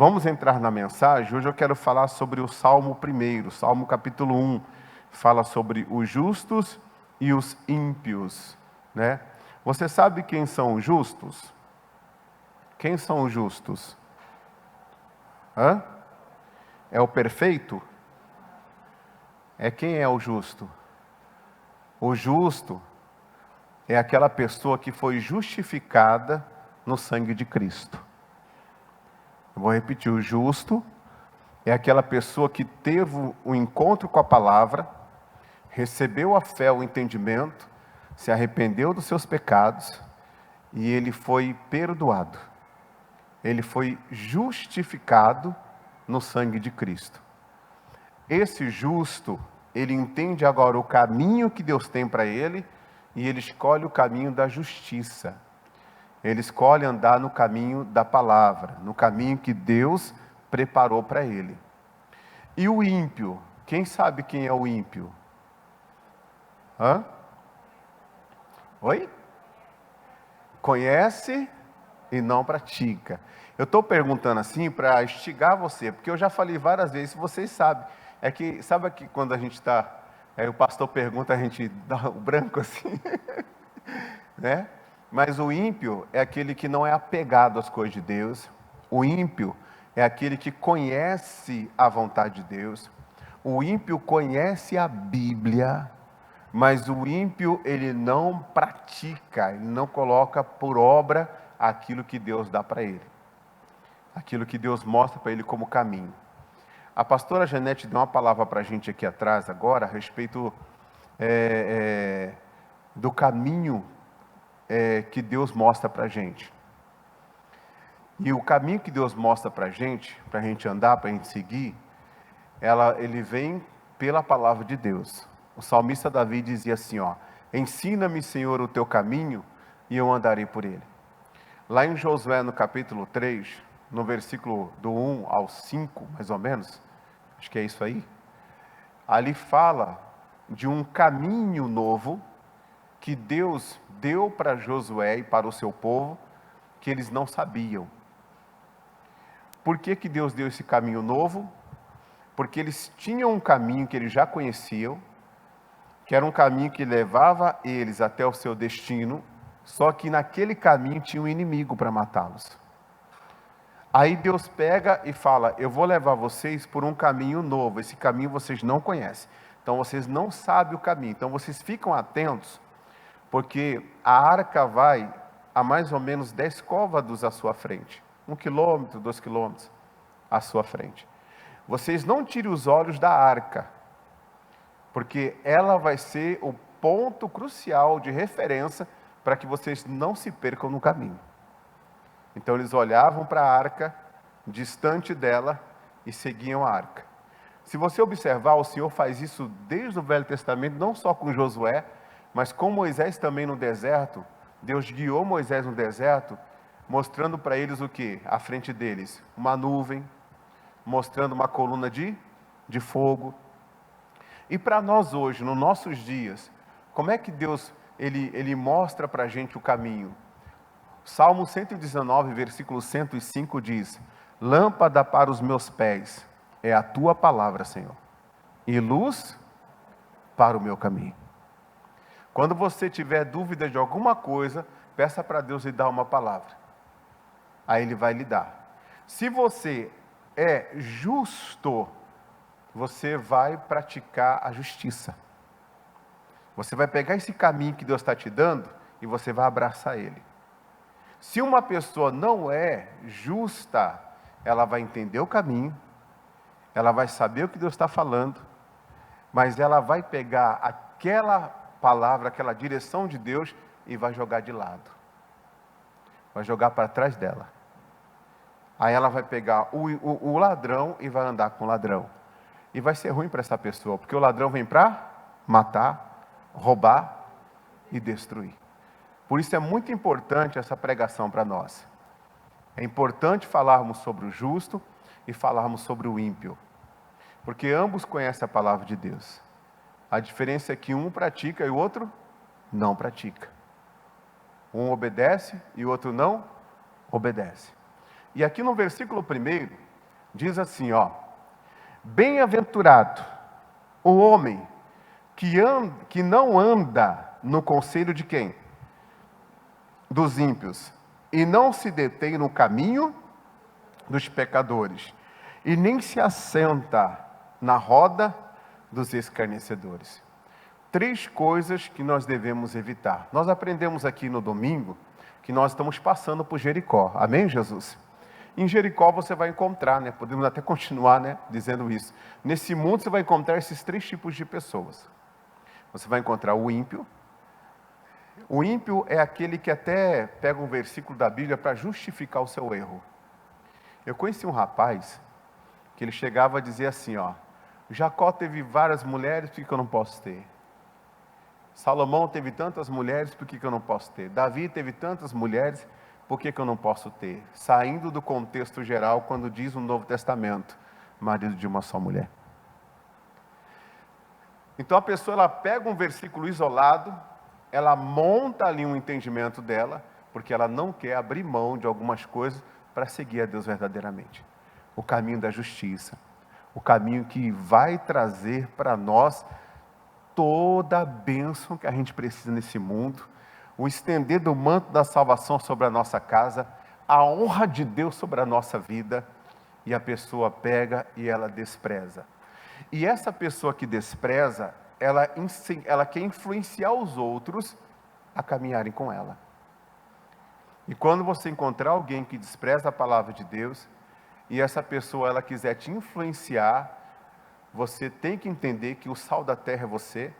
Vamos entrar na mensagem. Hoje eu quero falar sobre o Salmo 1, Salmo capítulo 1. Fala sobre os justos e os ímpios, né? Você sabe quem são os justos? Quem são os justos? Hã? É o perfeito? É quem é o justo? O justo é aquela pessoa que foi justificada no sangue de Cristo. Eu vou repetir, o justo é aquela pessoa que teve o encontro com a palavra, recebeu a fé, o entendimento, se arrependeu dos seus pecados e ele foi perdoado. Ele foi justificado no sangue de Cristo. Esse justo, ele entende agora o caminho que Deus tem para ele e ele escolhe o caminho da justiça. Ele escolhe andar no caminho da palavra, no caminho que Deus preparou para ele. E o ímpio? Quem sabe quem é o ímpio? Hã? Oi? Conhece e não pratica. Eu estou perguntando assim para instigar você, porque eu já falei várias vezes, vocês sabem. É que, sabe que quando a gente está, o pastor pergunta, a gente dá o branco assim, né? Mas o ímpio é aquele que não é apegado às coisas de Deus. O ímpio é aquele que conhece a vontade de Deus. O ímpio conhece a Bíblia, mas o ímpio, ele não pratica, ele não coloca por obra aquilo que Deus dá para ele. Aquilo que Deus mostra para ele como caminho. A pastora Janete deu uma palavra para a gente aqui atrás agora, a respeito do caminho que Deus mostra para a gente. E o caminho que Deus mostra para a gente andar, para a gente seguir, ele vem pela palavra de Deus. O salmista Davi dizia assim, ensina-me, Senhor, o teu caminho, e eu andarei por ele. Lá em Josué, no capítulo 3, no versículo do 1 ao 5, mais ou menos, acho que é isso aí, ali fala de um caminho novo que Deus deu para Josué e para o seu povo, que eles não sabiam. Por que que Deus deu esse caminho novo? Porque eles tinham um caminho que eles já conheciam, que era um caminho que levava eles até o seu destino, só que naquele caminho tinha um inimigo para matá-los. Aí Deus pega e fala, eu vou levar vocês por um caminho novo, esse caminho vocês não conhecem, então vocês não sabem o caminho, então vocês ficam atentos, porque a arca vai a mais ou menos 10 côvados à sua frente. 1 quilômetro, 2 quilômetros à sua frente. Vocês não tirem os olhos da arca, porque ela vai ser o ponto crucial de referência para que vocês não se percam no caminho. Então eles olhavam para a arca, distante dela, e seguiam a arca. Se você observar, o Senhor faz isso desde o Velho Testamento, não só com Josué, mas com Moisés também no deserto. Deus guiou Moisés no deserto, mostrando para eles o que? À frente deles, uma nuvem, mostrando uma coluna de fogo. E para nós hoje, nos nossos dias, como é que Deus, ele mostra para a gente o caminho? Salmo 119, versículo 105 diz, lâmpada para os meus pés é a tua palavra, Senhor, e luz para o meu caminho. Quando você tiver dúvida de alguma coisa, peça para Deus lhe dar uma palavra. Aí Ele vai lhe dar. Se você é justo, você vai praticar a justiça. Você vai pegar esse caminho que Deus está te dando e você vai abraçar Ele. Se uma pessoa não é justa, ela vai entender o caminho, ela vai saber o que Deus está falando, mas ela vai pegar aquela palavra, aquela direção de Deus e vai jogar de lado. Vai jogar para trás dela. Aí ela vai pegar o ladrão e vai andar com o ladrão. E vai ser ruim para essa pessoa, porque o ladrão vem para matar, roubar e destruir. Por isso é muito importante essa pregação para nós. É importante falarmos sobre o justo e falarmos sobre o ímpio. Porque ambos conhecem a palavra de Deus. A diferença é que um pratica e o outro não pratica. Um obedece e o outro não obedece. E aqui no versículo 1, Diz assim, ó: bem-aventurado o homem que não anda no conselho de quem? Dos ímpios, e não se detém no caminho dos pecadores, e nem se assenta na roda dos escarnecedores. 3 coisas que nós devemos evitar. Nós aprendemos aqui no domingo que nós estamos passando por Jericó. Amém, Jesus? Em Jericó você vai encontrar, né? Podemos até continuar, né, dizendo isso. Nesse mundo você vai encontrar esses 3 tipos de pessoas. Você vai encontrar o ímpio. O ímpio é aquele que até pega um versículo da Bíblia para justificar o seu erro. Eu conheci um rapaz que ele chegava a dizer assim, ó: Jacó teve várias mulheres, por que eu não posso ter? Salomão teve tantas mulheres, por que eu não posso ter? Davi teve tantas mulheres, por que eu não posso ter? Saindo do contexto geral, quando diz o Novo Testamento, marido de uma só mulher. Então a pessoa, ela pega um versículo isolado, ela monta ali um entendimento dela, porque ela não quer abrir mão de algumas coisas para seguir a Deus verdadeiramente. O caminho da justiça, o caminho que vai trazer para nós toda a bênção que a gente precisa nesse mundo, o estender do manto da salvação sobre a nossa casa, a honra de Deus sobre a nossa vida, e a pessoa pega e ela despreza. E essa pessoa que despreza, ela quer influenciar os outros a caminharem com ela. E quando você encontrar alguém que despreza a palavra de Deus, e essa pessoa ela quiser te influenciar, você tem que entender que o sal da terra é você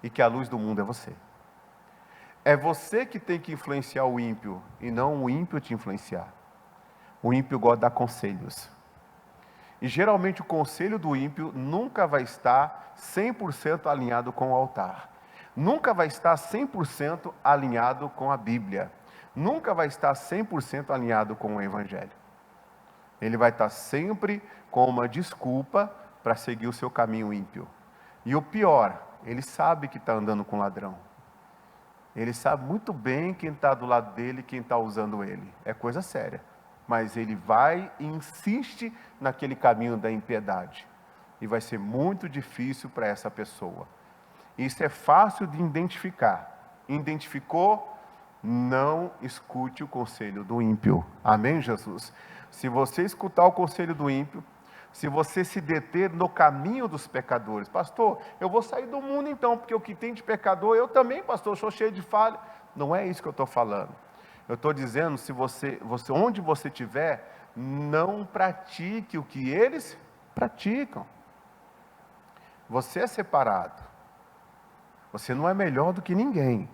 e que a luz do mundo é você. É você que tem que influenciar o ímpio e não o ímpio te influenciar. O ímpio gosta de dar conselhos. E geralmente o conselho do ímpio nunca vai estar 100% alinhado com o altar. Nunca vai estar 100% alinhado com a Bíblia. Nunca vai estar 100% alinhado com o Evangelho. Ele vai estar sempre com uma desculpa para seguir o seu caminho ímpio. E o pior, ele sabe que está andando com ladrão. Ele sabe muito bem quem está do lado dele, quem está usando ele. É coisa séria. Mas ele vai e insiste naquele caminho da impiedade. E vai ser muito difícil para essa pessoa. Isso é fácil de identificar. Identificou? Não escute o conselho do ímpio. Amém, Jesus? Se você escutar o conselho do ímpio, se você se deter no caminho dos pecadores, pastor, eu vou sair do mundo então, porque o que tem de pecador, eu também, pastor, eu sou cheio de falha. Não é isso que eu estou falando. Eu estou dizendo, se você, onde você estiver, não pratique o que eles praticam. Você é separado. Você não é melhor do que ninguém.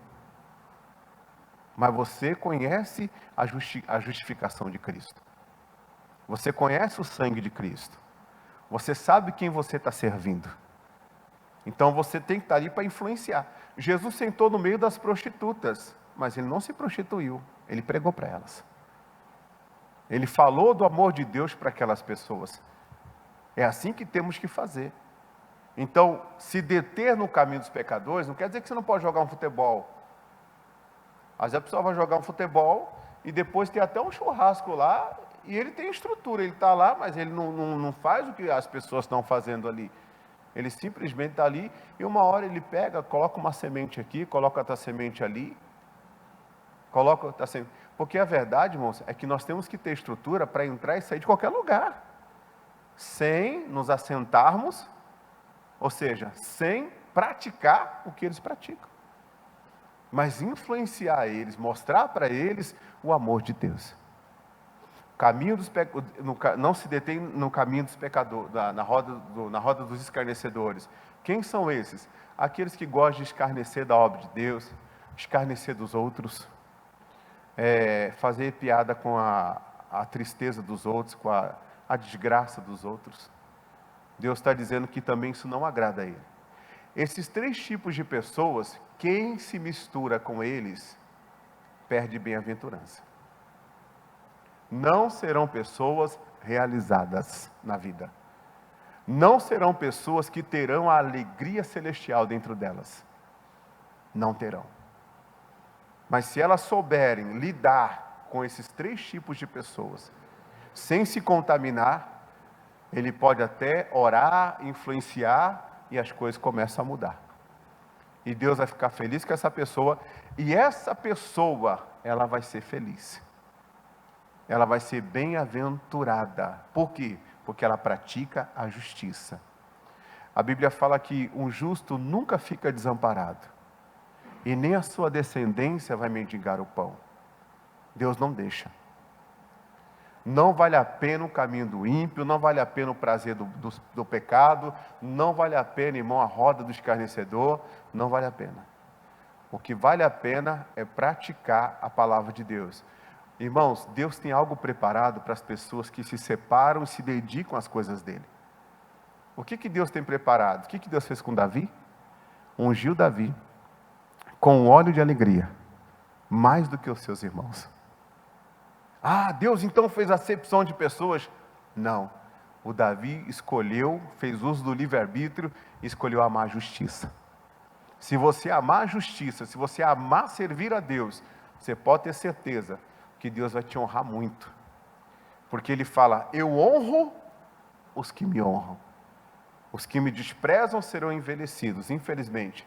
Mas você conhece a justificação de Cristo. Você conhece o sangue de Cristo. Você sabe quem você está servindo. Então você tem que estar ali para influenciar. Jesus sentou no meio das prostitutas, mas ele não se prostituiu, ele pregou para elas. Ele falou do amor de Deus para aquelas pessoas. É assim que temos que fazer. Então, se deter no caminho dos pecadores, não quer dizer que você não pode jogar um futebol. Às vezes a pessoa vai jogar um futebol e depois tem até um churrasco lá, e ele tem estrutura, ele está lá, mas ele não faz o que as pessoas estão fazendo ali. Ele simplesmente está ali, e uma hora ele pega, coloca uma semente aqui, coloca outra semente ali, coloca outra semente. Porque a verdade, irmãos, é que nós temos que ter estrutura para entrar e sair de qualquer lugar, sem nos assentarmos, ou seja, sem praticar o que eles praticam. Mas influenciar eles, mostrar para eles o amor de Deus. Não se detém no caminho dos pecadores, na roda dos escarnecedores. Quem são esses? Aqueles que gostam de escarnecer da obra de Deus, escarnecer dos outros, fazer piada com a tristeza dos outros, com a desgraça dos outros. Deus está dizendo que também isso não agrada a Ele. Esses 3 tipos de pessoas, quem se mistura com eles, perde bem-aventurança. Não serão pessoas realizadas na vida. Não serão pessoas que terão a alegria celestial dentro delas. Não terão. Mas se elas souberem lidar com esses 3 tipos de pessoas, sem se contaminar, Ele pode até orar, influenciar, e as coisas começam a mudar. E Deus vai ficar feliz com essa pessoa, e essa pessoa, ela vai ser feliz. Ela vai ser bem-aventurada. Por quê? Porque ela pratica a justiça. A Bíblia fala que um justo nunca fica desamparado, e nem a sua descendência vai mendigar o pão. Deus não deixa. Não vale a pena o caminho do ímpio, não vale a pena o prazer do pecado, não vale a pena, irmão, a roda do escarnecedor, não vale a pena. O que vale a pena é praticar a palavra de Deus. Irmãos, Deus tem algo preparado para as pessoas que se separam e se dedicam às coisas dele. O que Deus tem preparado? O que Deus fez com Davi? Ungiu Davi com óleo de alegria, mais do que os seus irmãos. Ah, Deus então fez acepção de pessoas? Não. O Davi escolheu, fez uso do livre-arbítrio e escolheu amar a justiça. Se você amar a justiça, se você amar servir a Deus, você pode ter certeza que Deus vai te honrar muito. Porque Ele fala, eu honro os que me honram. Os que me desprezam serão envelhecidos, infelizmente.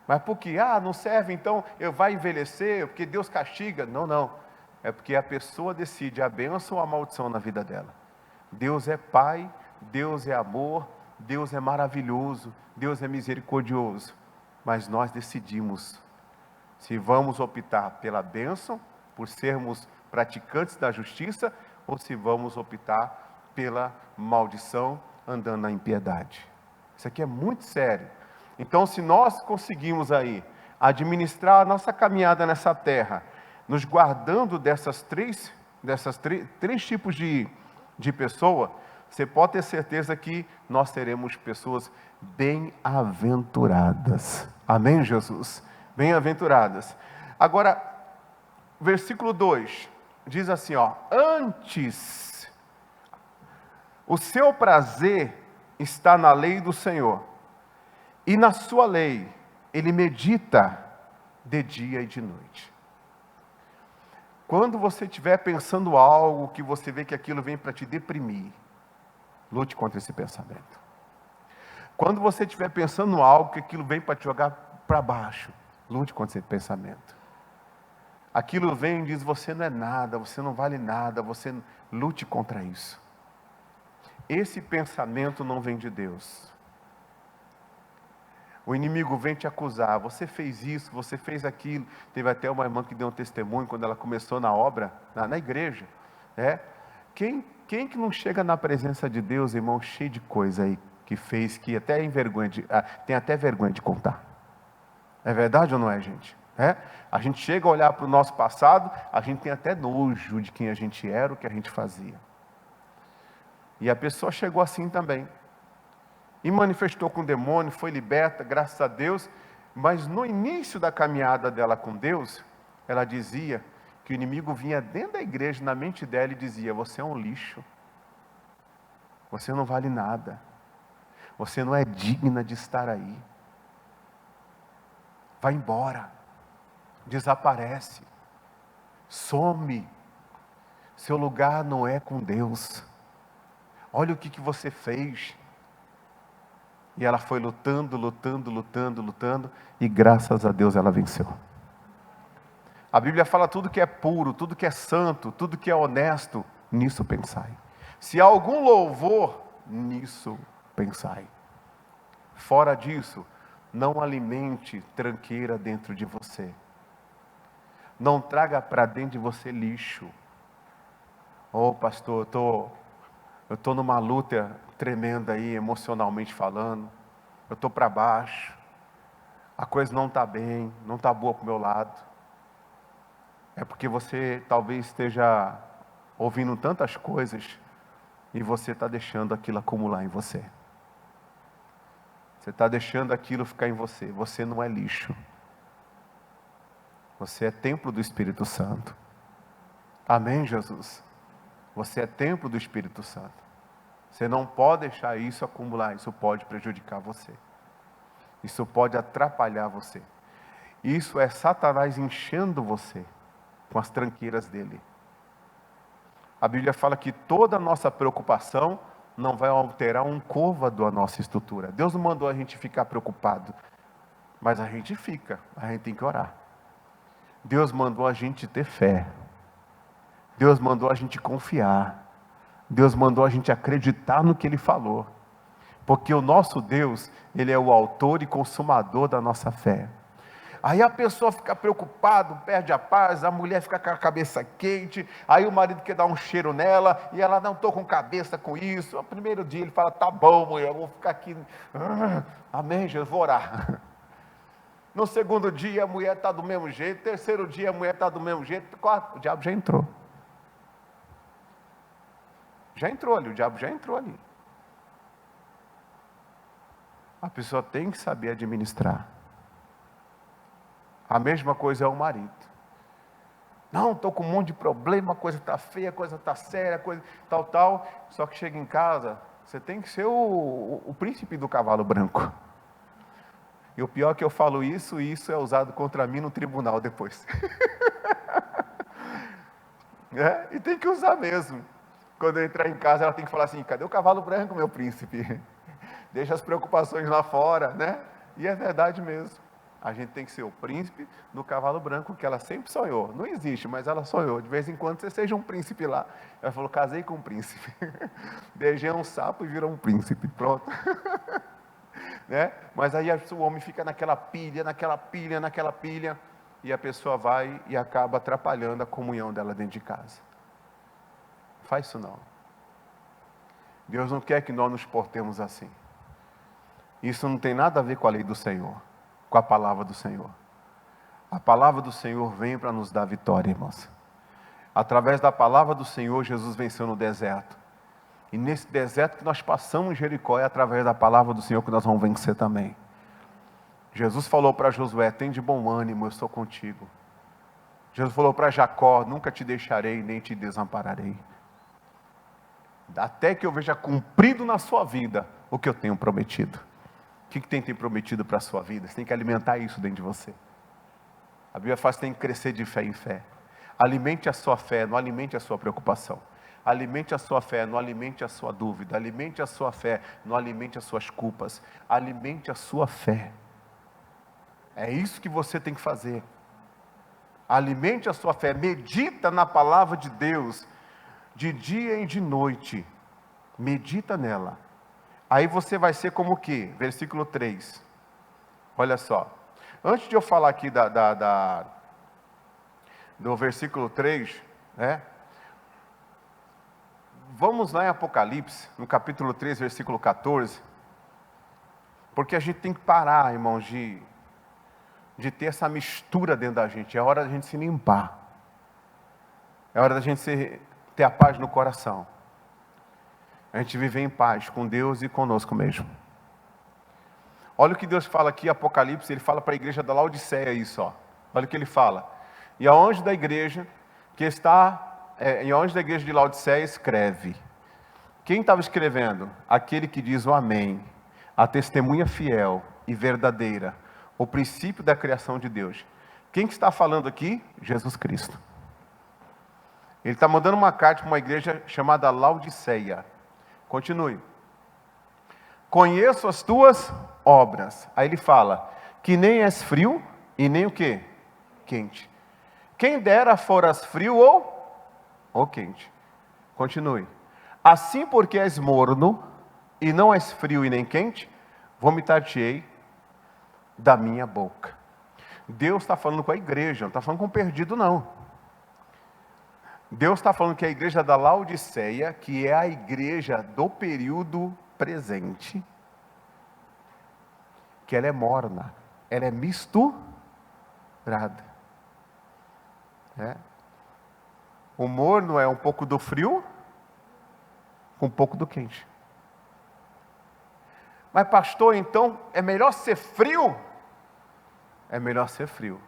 Mas por quê? Ah, não serve, então eu vai envelhecer, porque Deus castiga. Não, não. É porque a pessoa decide a bênção ou a maldição na vida dela. Deus é Pai, Deus é amor, Deus é maravilhoso, Deus é misericordioso. Mas nós decidimos se vamos optar pela bênção, por sermos praticantes da justiça, ou se vamos optar pela maldição, andando na impiedade. Isso aqui é muito sério. Então, se nós conseguimos aí administrar a nossa caminhada nessa terra, nos guardando dessas três tipos de pessoa, você pode ter certeza que nós teremos pessoas bem-aventuradas. Amém, Jesus? Bem-aventuradas. Agora, versículo 2, diz assim, ó, antes, o seu prazer está na lei do Senhor, e na sua lei, ele medita de dia e de noite. Quando você estiver pensando algo, que você vê que aquilo vem para te deprimir, lute contra esse pensamento. Quando você estiver pensando algo, que aquilo vem para te jogar para baixo, lute contra esse pensamento. Aquilo vem e diz, você não é nada, você não vale nada, você lute contra isso. Esse pensamento não vem de Deus. O inimigo vem te acusar, você fez isso, você fez aquilo. Teve até uma irmã que deu um testemunho, quando ela começou na obra, na igreja. Quem que não chega na presença de Deus, irmão, cheio de coisa aí, que fez, que até tem até vergonha de contar. É verdade ou não é, gente? A gente chega a olhar para o nosso passado, a gente tem até nojo de quem a gente era, o que a gente fazia. E a pessoa chegou assim também. E manifestou com o demônio, foi liberta, graças a Deus. Mas no início da caminhada dela com Deus, ela dizia que o inimigo vinha dentro da igreja, na mente dela, e dizia, você é um lixo. Você não vale nada. Você não é digna de estar aí. Vai embora. Desaparece. Some. Seu lugar não é com Deus. Olha o que você fez. E ela foi lutando, e graças a Deus ela venceu. A Bíblia fala tudo que é puro, tudo que é santo, tudo que é honesto, nisso pensai. Se há algum louvor, nisso pensai. Fora disso, não alimente tranqueira dentro de você. Não traga para dentro de você lixo. Oh, pastor, eu estou numa luta tremenda aí, emocionalmente falando. Eu estou para baixo. A coisa não está bem, não está boa para o meu lado. É porque você talvez esteja ouvindo tantas coisas e você está deixando aquilo acumular em você. Você está deixando aquilo ficar em você. Você não é lixo. Você é templo do Espírito Santo. Amém, Jesus? Você é templo do Espírito Santo. Você não pode deixar isso acumular. Isso pode prejudicar você. Isso pode atrapalhar você. Isso é Satanás enchendo você com as tranqueiras dele. A Bíblia fala que toda a nossa preocupação não vai alterar um côvado a nossa estrutura. Deus não mandou a gente ficar preocupado, mas a gente fica, a gente tem que orar. Deus mandou a gente ter fé. Deus mandou a gente confiar. Deus mandou a gente acreditar no que Ele falou. Porque o nosso Deus, Ele é o autor e consumador da nossa fé. Aí a pessoa fica preocupada, perde a paz, a mulher fica com a cabeça quente, aí o marido quer dar um cheiro nela, e ela, não estou com cabeça com isso. No primeiro dia ele fala, tá bom mulher, eu vou ficar aqui, amém Jesus, vou orar. No segundo dia a mulher está do mesmo jeito, terceiro dia a mulher está do mesmo jeito, quarto, o diabo já entrou. Já entrou ali, o diabo já entrou ali. A pessoa tem que saber administrar. A mesma coisa é o marido. Não, estou com um monte de problema, a coisa está feia, a coisa está séria, coisa tal. Só que chega em casa, você tem que ser o príncipe do cavalo branco. E o pior é que eu falo isso, e isso é usado contra mim no tribunal depois. E tem que usar mesmo. Quando eu entrar em casa, ela tem que falar assim, cadê o cavalo branco, meu príncipe? Deixa as preocupações lá fora, né? E é verdade mesmo. A gente tem que ser o príncipe do cavalo branco, que ela sempre sonhou. Não existe, mas ela sonhou. De vez em quando você seja um príncipe lá. Ela falou, casei com um príncipe. Beijei um sapo e virou um príncipe. Pronto. Né? Mas aí o homem fica naquela pilha. E a pessoa vai e acaba atrapalhando a comunhão dela dentro de casa. Faz isso não. Deus não quer que nós nos portemos assim. Isso não tem nada a ver com a lei do Senhor, com a palavra do Senhor. A palavra do Senhor vem para nos dar vitória, irmãos. Através da palavra do Senhor, Jesus venceu no deserto. E nesse deserto que nós passamos em Jericó, é através da palavra do Senhor que nós vamos vencer também. Jesus falou para Josué, tem de bom ânimo, eu sou contigo. Jesus falou para Jacó, nunca te deixarei, nem te desampararei. Até que eu veja cumprido na sua vida o que eu tenho prometido. O que tem prometido para a sua vida? Você tem que alimentar isso dentro de você. A Bíblia fala que você tem que crescer de fé em fé. Alimente a sua fé, não alimente a sua preocupação. Alimente a sua fé, não alimente a sua dúvida. Alimente a sua fé, não alimente as suas culpas. Alimente a sua fé. É isso que você tem que fazer. Alimente a sua fé. Medita na palavra de Deus, de dia e de noite. Medita nela. Aí você vai ser como o quê? Versículo 3. Olha só. Antes de eu falar aqui do versículo 3, né? Vamos lá em Apocalipse, no capítulo 3, versículo 14. Porque a gente tem que parar, irmãos, de ter essa mistura dentro da gente. É hora da gente se limpar. É hora da gente ter a paz no coração. A gente viver em paz com Deus e conosco mesmo. Olha o que Deus fala aqui, Apocalipse, Ele fala para a igreja da Laodiceia isso, ó. Olha o que Ele fala. E ao anjo da igreja, e ao anjo da igreja de Laodiceia escreve. Quem estava escrevendo? Aquele que diz o amém, a testemunha fiel e verdadeira, o princípio da criação de Deus. Quem que está falando aqui? Jesus Cristo. Ele está mandando uma carta para uma igreja chamada Laodiceia. Continue. Conheço as tuas obras. Aí ele fala, que nem és frio e nem o quê? Quente. Quem dera foras frio ou quente. Continue. Assim porque és morno e não és frio e nem quente, vomitar-te-ei da minha boca. Deus está falando com a igreja, não está falando com o perdido não. Deus está falando que a igreja da Laodiceia, que é a igreja do período presente, que ela é morna, ela é misturada. O morno é um pouco do frio, com um pouco do quente. Mas pastor, então é melhor ser frio? É melhor ser frio.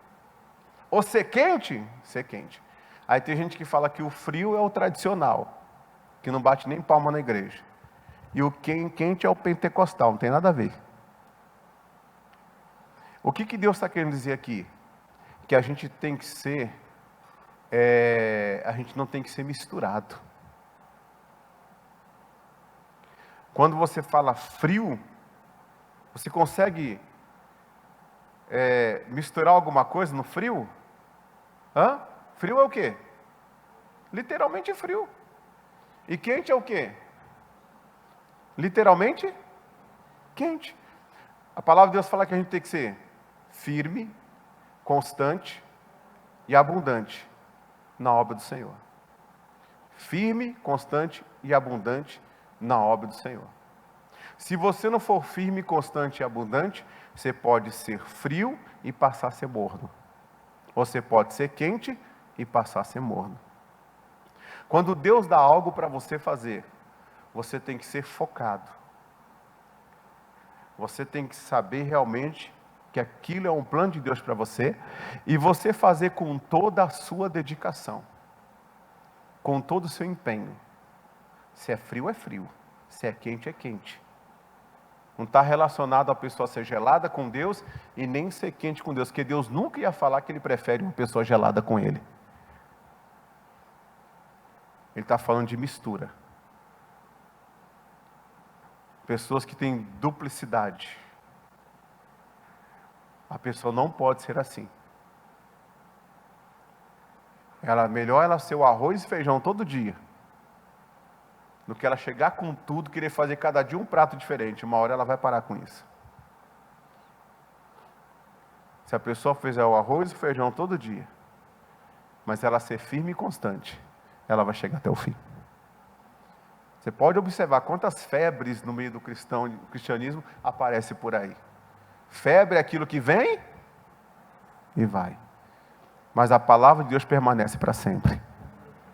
Ou ser quente? Ser quente. Aí tem gente que fala que o frio é o tradicional, que não bate nem palma na igreja. E o quente é o pentecostal, não tem nada a ver. O que Deus está querendo dizer aqui? Que a gente tem que ser, a gente não tem que ser misturado. Quando você fala frio, você consegue misturar alguma coisa no frio? Frio é o quê? Literalmente frio. E quente é o quê? Literalmente quente. A palavra de Deus fala que a gente tem que ser firme, constante e abundante na obra do Senhor. Firme, constante e abundante na obra do Senhor. Se você não for firme, constante e abundante, você pode ser frio e passar a ser morno. Você pode ser quente e passar a ser morno. Quando Deus dá algo para você fazer, você tem que ser focado. Você tem que saber realmente que aquilo é um plano de Deus para você e você fazer com toda a sua dedicação, com todo o seu empenho. Se é frio, é frio. Se é quente, é quente. Não está relacionado a pessoa ser gelada com Deus e nem ser quente com Deus, porque Deus nunca ia falar que Ele prefere uma pessoa gelada com Ele. Ele está falando de mistura. Pessoas que têm duplicidade. A pessoa não pode ser assim. Melhor ela ser o arroz e feijão todo dia, do que ela chegar com tudo, querer fazer cada dia um prato diferente. Uma hora ela vai parar com isso. Se a pessoa fizer o arroz e feijão todo dia, mas ela ser firme e constante, ela vai chegar até o fim. Você pode observar quantas febres no meio do cristianismo aparecem por aí. Febre é aquilo que vem e vai. Mas a palavra de Deus permanece para sempre.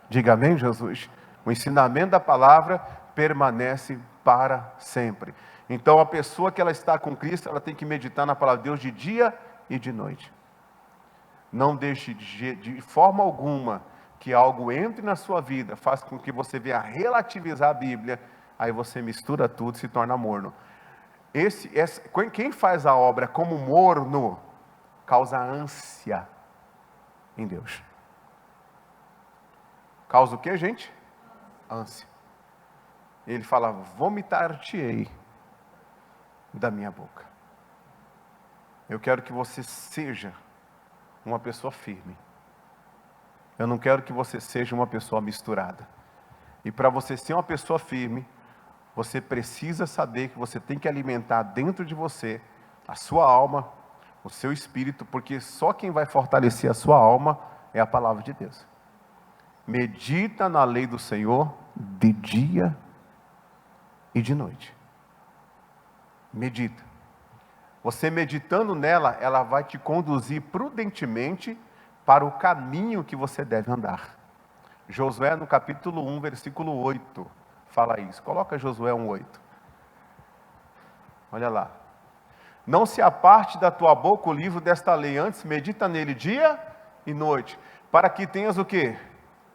Diga amém, Jesus. O ensinamento da palavra permanece para sempre. Então a pessoa que ela está com Cristo, ela tem que meditar na palavra de Deus de dia e de noite. Não deixe de forma alguma que algo entre na sua vida, faça com que você venha relativizar a Bíblia, aí você mistura tudo e se torna morno. Quem faz a obra como morno, causa ânsia em Deus. Causa o que, gente? Ânsia. Ele fala, vomitar-te-ei da minha boca. Eu quero que você seja uma pessoa firme. Eu não quero que você seja uma pessoa misturada. E para você ser uma pessoa firme, você precisa saber que você tem que alimentar dentro de você a sua alma, o seu espírito, porque só quem vai fortalecer a sua alma é a palavra de Deus. Medita na lei do Senhor de dia e de noite. Medita. Você meditando nela, ela vai te conduzir prudentemente para o caminho que você deve andar. Josué no capítulo 1, versículo 8, fala isso. Coloca Josué 1:8. Olha lá. Não se aparte da tua boca o livro desta lei, antes medita nele dia e noite, para que tenhas o quê?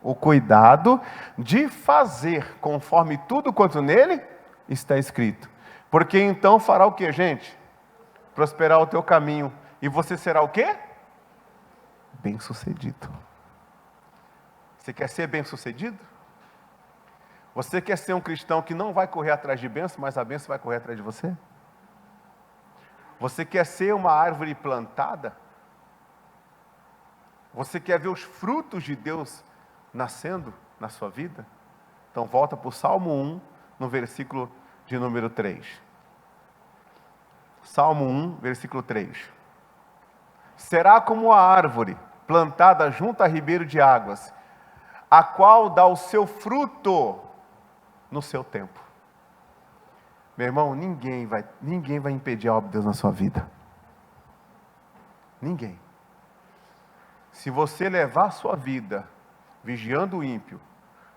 O cuidado de fazer conforme tudo quanto nele está escrito. Porque então fará o quê, gente? Prosperar o teu caminho. E você será o quê? Bem-sucedido. Você quer ser bem-sucedido? Você quer ser um cristão que não vai correr atrás de bênção, mas a bênção vai correr atrás de você? Você quer ser uma árvore plantada? Você quer ver os frutos de Deus nascendo na sua vida? Então volta para o Salmo 1, no versículo de número 3. Salmo 1, versículo 3. Será como a árvore plantada junto a ribeiro de águas, a qual dá o seu fruto no seu tempo. Meu irmão, ninguém vai impedir a obra de Deus na sua vida. Ninguém. Se você levar a sua vida vigiando o ímpio,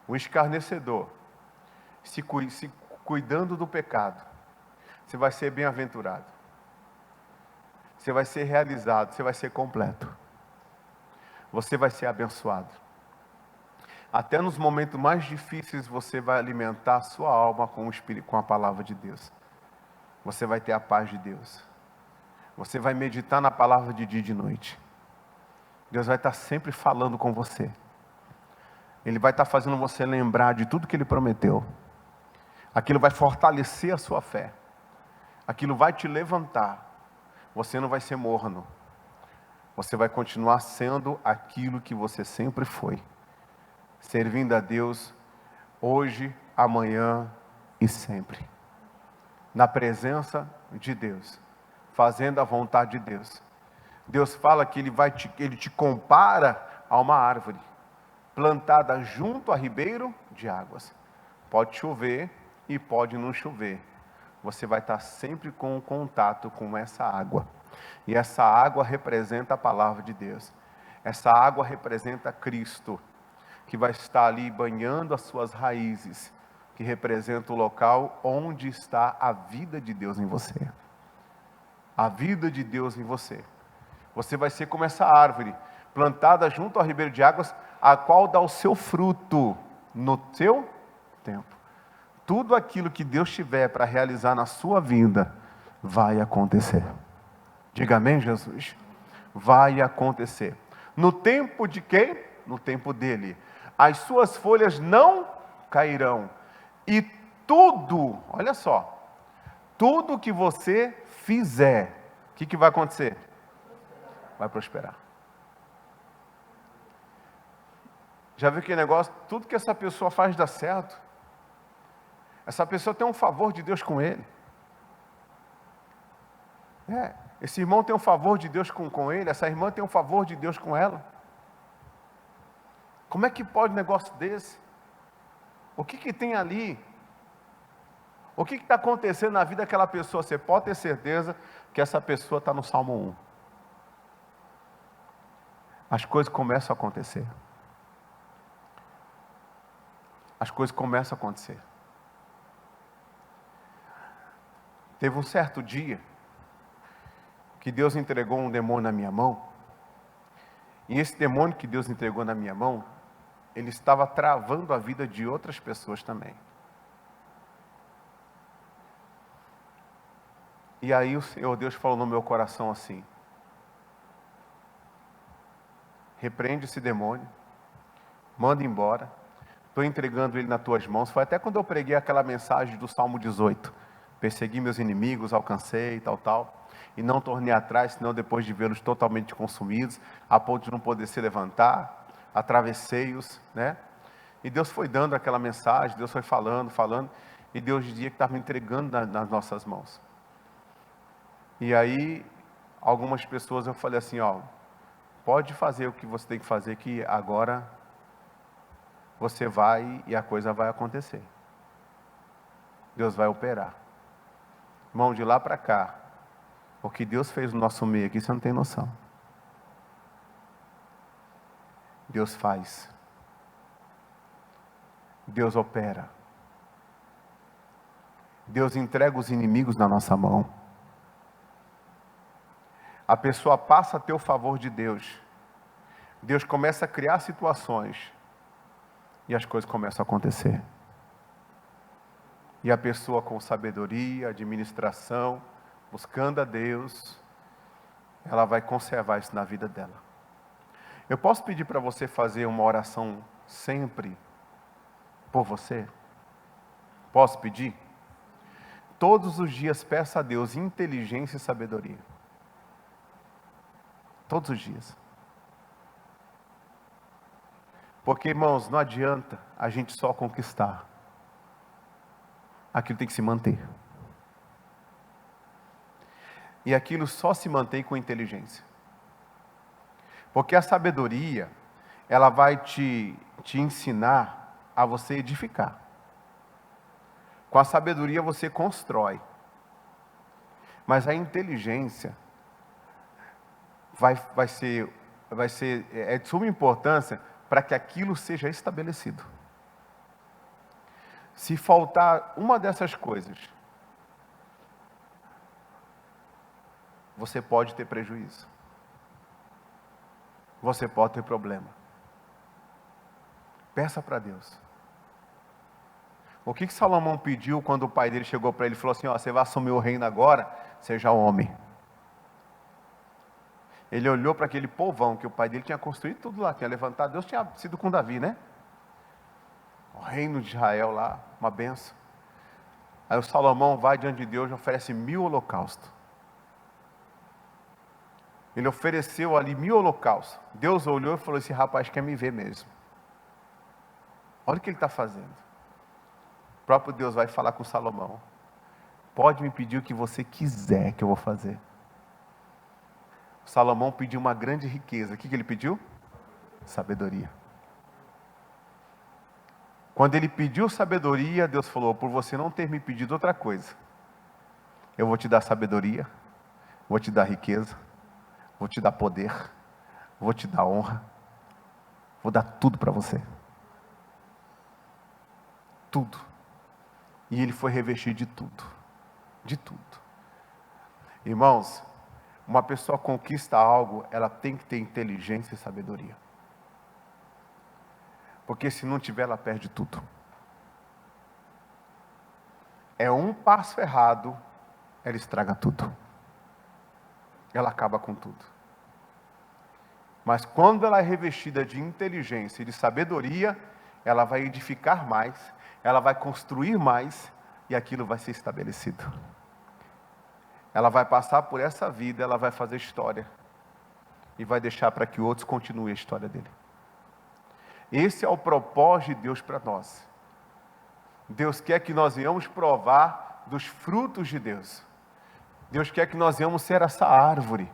o escarnecedor, se cuidando do pecado, você vai ser bem-aventurado. Você vai ser realizado, você vai ser completo. Você vai ser abençoado. Até nos momentos mais difíceis você vai alimentar a sua alma com o Espírito, com a palavra de Deus. Você vai ter a paz de Deus. Você vai meditar na palavra de dia e de noite. Deus vai estar sempre falando com você. Ele vai estar fazendo você lembrar de tudo que Ele prometeu. aquilo vai fortalecer a sua fé, aquilo vai te levantar. Você não vai ser morno, você vai continuar sendo aquilo que você sempre foi, servindo a Deus hoje, amanhã e sempre, na presença de Deus, fazendo a vontade de Deus. Deus fala que Ele te compara a uma árvore, plantada junto a ribeiro de águas. Pode chover e pode não chover, você vai estar sempre com contato com essa água, e essa água representa a palavra de Deus, essa água representa Cristo, que vai estar ali banhando as suas raízes, que representa o local onde está a vida de Deus em você, a vida de Deus em você. Você vai ser como essa árvore, plantada junto ao ribeiro de águas, a qual dá o seu fruto no seu tempo. Tudo aquilo que Deus tiver para realizar na sua vida, vai acontecer. Diga amém, Jesus? Vai acontecer. No tempo de quem? No tempo dele. As suas folhas não cairão. E tudo, olha só, tudo que você fizer, o que vai acontecer? Vai prosperar. Já viu aquele negócio? Tudo que essa pessoa faz dá certo. Essa pessoa tem um favor de Deus com ele. Esse irmão tem um favor de Deus com ele, essa irmã tem um favor de Deus com ela. Como é que pode um negócio desse? O que tem ali? O que está acontecendo na vida daquela pessoa? Você pode ter certeza que essa pessoa está no Salmo 1. As coisas começam a acontecer. As coisas começam a acontecer. Teve um certo dia que Deus entregou um demônio na minha mão. E esse demônio que Deus entregou na minha mão, ele estava travando a vida de outras pessoas também. E aí o Senhor Deus falou no meu coração assim: repreende esse demônio, manda embora, estou entregando ele nas tuas mãos. Foi até quando eu preguei aquela mensagem do Salmo 18, persegui meus inimigos, alcancei e tal, e não tornei atrás, senão depois de vê-los totalmente consumidos, a ponto de não poder se levantar, atravessei-os, né? E Deus foi dando aquela mensagem, Deus foi falando, e Deus dizia que estava me entregando nas nossas mãos. E aí, algumas pessoas eu falei assim, pode fazer o que você tem que fazer, que agora você vai e a coisa vai acontecer. Deus vai operar. Irmão, de lá para cá, o que Deus fez no nosso meio aqui, você não tem noção. Deus faz. Deus opera. Deus entrega os inimigos na nossa mão. A pessoa passa a ter o favor de Deus. Deus começa a criar situações. E as coisas começam a acontecer. E a pessoa com sabedoria, administração, buscando a Deus, ela vai conservar isso na vida dela. Eu posso pedir para você fazer uma oração sempre por você? Posso pedir? Todos os dias peça a Deus inteligência e sabedoria. Todos os dias. Porque, irmãos, não adianta a gente só conquistar. Aquilo tem que se manter. E aquilo só se mantém com inteligência. Porque a sabedoria, ela vai te ensinar a você edificar. Com a sabedoria você constrói. Mas a inteligência vai ser de suma importância para que aquilo seja estabelecido. Se faltar uma dessas coisas, você pode ter prejuízo. Você pode ter problema. Peça para Deus. O que Salomão pediu quando o pai dele chegou para ele e falou assim, você vai assumir o reino agora, seja homem. Ele olhou para aquele povão que o pai dele tinha construído tudo lá, tinha levantado. Deus tinha sido com Davi, né? O reino de Israel lá, uma benção. Aí o Salomão vai diante de Deus e oferece 1000 holocaustos. Ele ofereceu ali 1000 holocaustos. Deus olhou e falou: esse rapaz quer me ver mesmo. Olha o que ele está fazendo. O próprio Deus vai falar com Salomão: pode me pedir o que você quiser que eu vou fazer. Salomão pediu uma grande riqueza. O que ele pediu? Sabedoria. Quando ele pediu sabedoria, Deus falou: por você não ter me pedido outra coisa, eu vou te dar sabedoria, vou te dar riqueza, vou te dar poder, vou te dar honra, vou dar tudo para você. Tudo. E ele foi revestir de tudo. De tudo. Irmãos, uma pessoa conquista algo, ela tem que ter inteligência e sabedoria. Porque se não tiver, ela perde tudo. É um passo errado, ela estraga tudo. Ela acaba com tudo. Mas quando ela é revestida de inteligência e de sabedoria, ela vai edificar mais, ela vai construir mais, e aquilo vai ser estabelecido. Ela vai passar por essa vida, ela vai fazer história, e vai deixar para que outros continuem a história dele. Esse é o propósito de Deus para nós. Deus quer que nós venhamos provar dos frutos de Deus. Deus quer que nós venhamos ser essa árvore,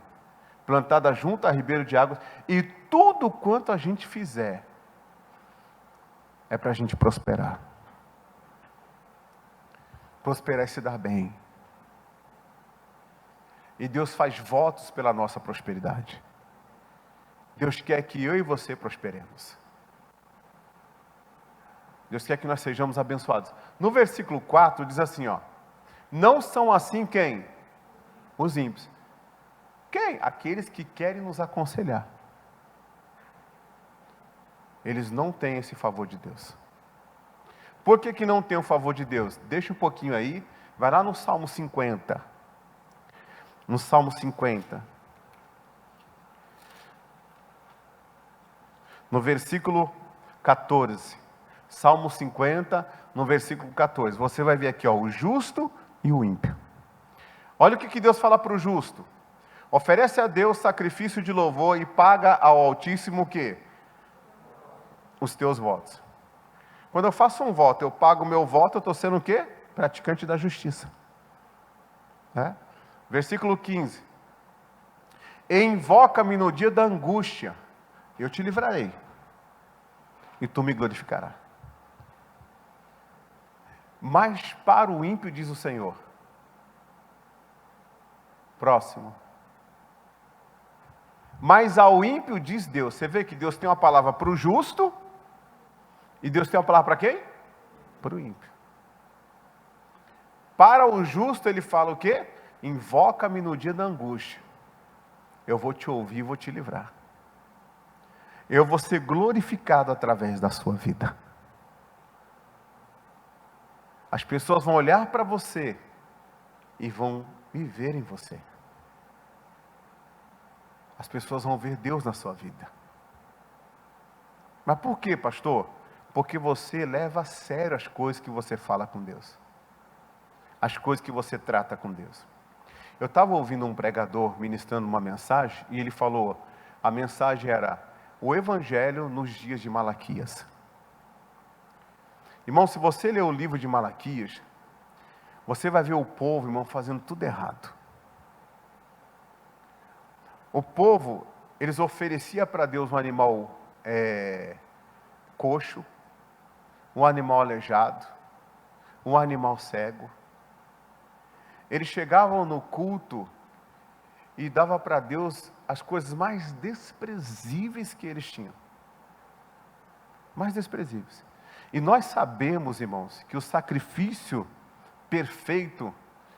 plantada junto a ribeiro de águas, e tudo quanto a gente fizer, é para a gente prosperar. Prosperar é se dar bem. E Deus faz votos pela nossa prosperidade. Deus quer que eu e você prosperemos. Deus quer que nós sejamos abençoados. No versículo 4 diz assim, ó: não são assim quem? Os ímpios. Quem? Aqueles que querem nos aconselhar. Eles não têm esse favor de Deus. Por que não tem o favor de Deus? Deixa um pouquinho aí, vai lá no Salmo 50. No Salmo 50. No versículo 14. Salmo 50, no versículo 14. Você vai ver aqui, ó, o justo e o ímpio. Olha o que Deus fala para o justo. Oferece a Deus sacrifício de louvor e paga ao Altíssimo o quê? Os teus votos. Quando eu faço um voto, eu pago o meu voto, eu estou sendo o quê? Praticante da justiça. Versículo 15. Invoca-me no dia da angústia, eu te livrarei, e tu me glorificarás. Mas para o ímpio, diz o Senhor. Próximo. Mas ao ímpio diz Deus. Você vê que Deus tem uma palavra para o justo, e Deus tem uma palavra para quem? Para o ímpio. Para o justo ele fala o quê? Invoca-me no dia da angústia. Eu vou te ouvir e vou te livrar. Eu vou ser glorificado através da sua vida. As pessoas vão olhar para você e vão viver em você. As pessoas vão ver Deus na sua vida. Mas por quê, pastor? Porque você leva a sério as coisas que você fala com Deus. As coisas que você trata com Deus. Eu estava ouvindo um pregador ministrando uma mensagem, e ele falou, a mensagem era, o Evangelho nos dias de Malaquias. Irmão, se você ler o livro de Malaquias, você vai ver o povo, irmão, fazendo tudo errado. O povo, eles ofereciam para Deus um animal coxo, um animal aleijado, um animal cego. Eles chegavam no culto e davam para Deus as coisas mais desprezíveis que eles tinham. Mais desprezíveis. E nós sabemos, irmãos, que o sacrifício perfeito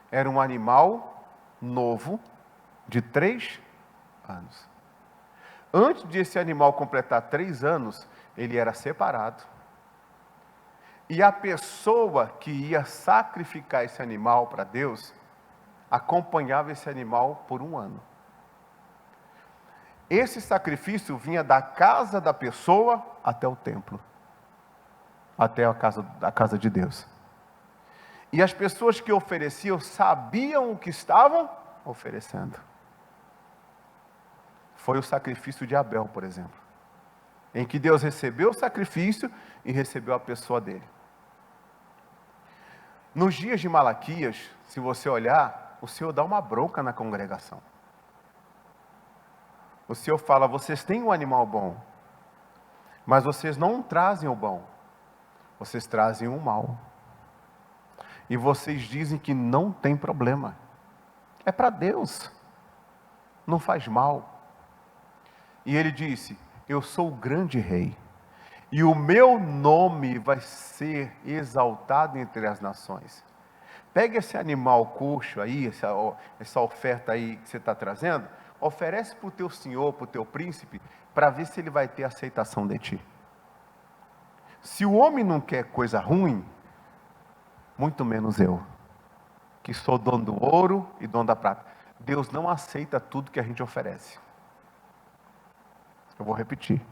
era um animal novo, de 3 anos. Antes de esse animal completar 3 anos, ele era separado. E a pessoa que ia sacrificar esse animal para Deus, acompanhava esse animal por 1 ano. Esse sacrifício vinha da casa da pessoa até o templo. Até a casa de Deus. E as pessoas que ofereciam sabiam o que estavam oferecendo. Foi o sacrifício de Abel, por exemplo, em que Deus recebeu o sacrifício e recebeu a pessoa dele. Nos dias de Malaquias, se você olhar, o Senhor dá uma bronca na congregação. O Senhor fala: vocês têm um animal bom, mas vocês não trazem o bom, vocês trazem o mal. E vocês dizem que não tem problema. É para Deus. Não faz mal. E ele disse: eu sou o grande rei. E o meu nome vai ser exaltado entre as nações. Pega esse animal coxo aí, essa oferta aí que você está trazendo, oferece para o teu senhor, para o teu príncipe, para ver se ele vai ter aceitação de ti. Se o homem não quer coisa ruim, muito menos eu, que sou dono do ouro e dono da prata. Deus não aceita tudo que a gente oferece. Eu vou repetir.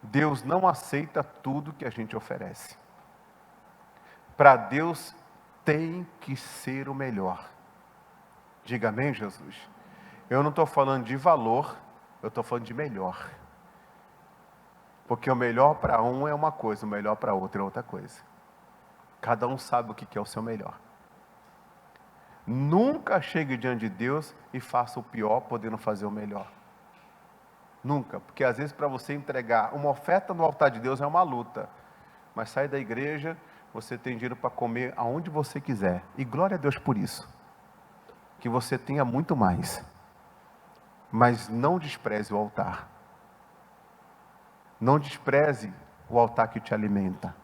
Deus não aceita tudo que a gente oferece. Para Deus tem que ser o melhor. Diga amém, Jesus. Eu não estou falando de valor, eu estou falando de melhor. Porque o melhor para um é uma coisa, o melhor para outro é outra coisa. Cada um sabe o que é o seu melhor. Nunca chegue diante de Deus e faça o pior, podendo fazer o melhor. Nunca, porque às vezes para você entregar uma oferta no altar de Deus é uma luta. Mas sai da igreja, você tem dinheiro para comer aonde você quiser. E glória a Deus por isso. Que você tenha muito mais. Mas não despreze o altar. Não despreze o altar que te alimenta.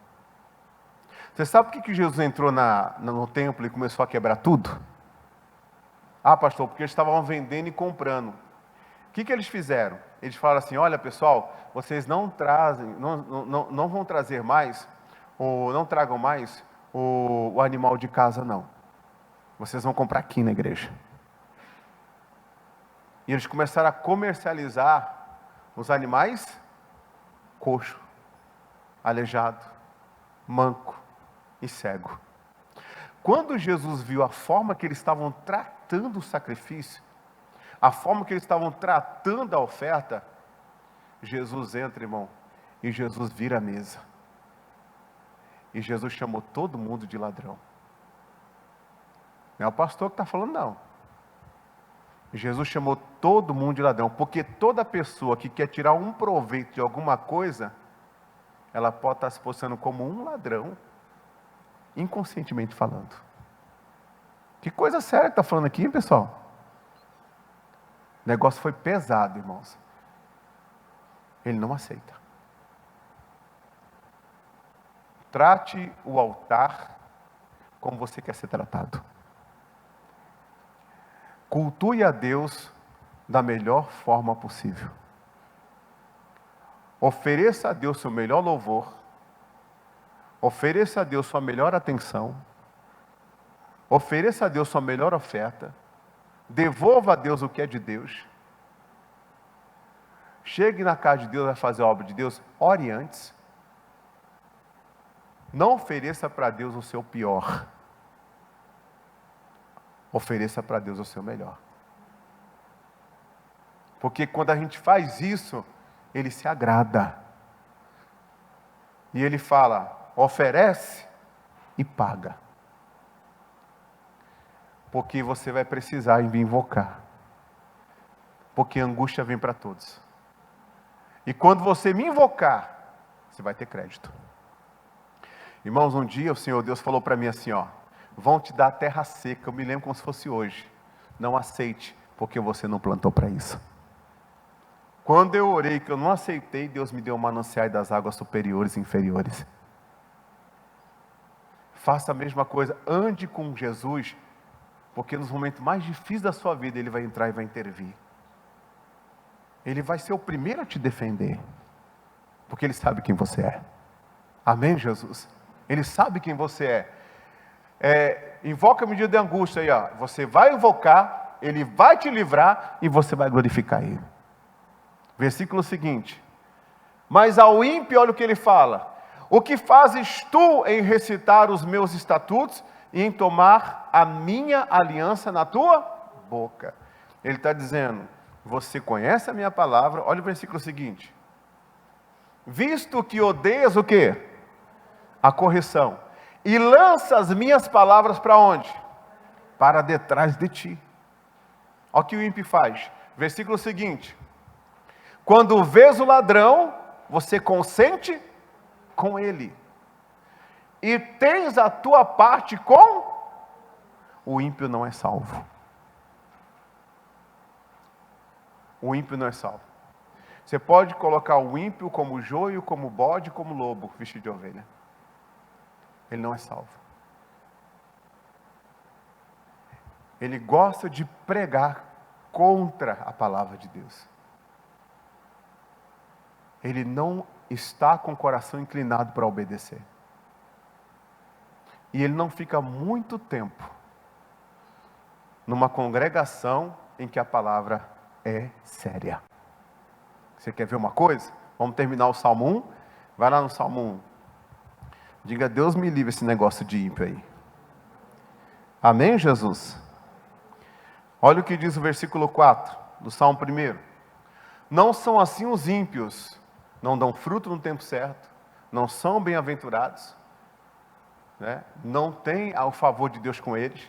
Você sabe por que Jesus entrou no templo e começou a quebrar tudo? Ah, pastor, porque eles estavam vendendo e comprando. O que eles fizeram? Eles falaram assim: olha pessoal, vocês não vão trazer mais, ou não tragam mais o animal de casa não. Vocês vão comprar aqui na igreja. E eles começaram a comercializar os animais coxo, aleijado, manco e cego. Quando Jesus viu a forma que eles estavam tratando o sacrifício, a forma que eles estavam tratando a oferta, Jesus entra, irmão, e Jesus vira a mesa. E Jesus chamou todo mundo de ladrão. Não é o pastor que está falando, não. Jesus chamou todo mundo de ladrão, porque toda pessoa que quer tirar um proveito de alguma coisa, ela pode estar se posicionando como um ladrão, inconscientemente falando. Que coisa séria que está falando aqui, hein, pessoal? O negócio foi pesado, irmãos. Ele não aceita. Trate o altar como você quer ser tratado. Cultue a Deus da melhor forma possível. Ofereça a Deus seu melhor louvor. Ofereça a Deus sua melhor atenção. Ofereça a Deus sua melhor oferta. Devolva a Deus o que é de Deus. Chegue na casa de Deus, vai fazer a obra de Deus. Ore antes. Não ofereça para Deus o seu pior. Ofereça para Deus o seu melhor. Porque quando a gente faz isso, Ele se agrada. E Ele fala: oferece e paga. Porque você vai precisar me invocar. Porque a angústia vem para todos. E quando você me invocar, você vai ter crédito. Irmãos, um dia o Senhor Deus falou para mim assim, ó: vão te dar terra seca. Eu me lembro como se fosse hoje. Não aceite, porque você não plantou para isso. Quando eu orei que eu não aceitei, Deus me deu um manancial das águas superiores e inferiores. Faça a mesma coisa, ande com Jesus, porque nos momentos mais difíceis da sua vida, Ele vai entrar e vai intervir. Ele vai ser o primeiro a te defender, porque Ele sabe quem você é. Amém, Jesus? Ele sabe quem você é. Invoca a medida de angústia aí, ó. Você vai invocar, Ele vai te livrar e você vai glorificar Ele. Versículo seguinte: mas ao ímpio, olha o que ele fala: O que fazes tu em recitar os meus estatutos e em tomar a minha aliança na tua boca? Ele está dizendo, você conhece a minha palavra, olha o versículo seguinte. Visto que odeias o quê? A correção. E lança as minhas palavras para onde? Para detrás de ti. Olha o que o ímpio faz. Versículo seguinte. Quando vês o ladrão, você consente com ele. E tens a tua parte com o ímpio não é salvo. O ímpio não é salvo. Você pode colocar o ímpio como joio, como bode, como lobo, vestido de ovelha. Ele não é salvo. Ele gosta de pregar contra a palavra de Deus. Ele não está com o coração inclinado para obedecer. E ele não fica muito tempo numa congregação em que a palavra é séria. Você quer ver uma coisa? Vamos terminar o Salmo 1? Vai lá no Salmo 1. Diga, Deus me livre esse negócio de ímpio aí. Amém, Jesus? Olha o que diz o versículo 4 do Salmo 1. Não são assim os ímpios, não dão fruto no tempo certo, não são bem-aventurados, né? Não tem o favor de Deus com eles,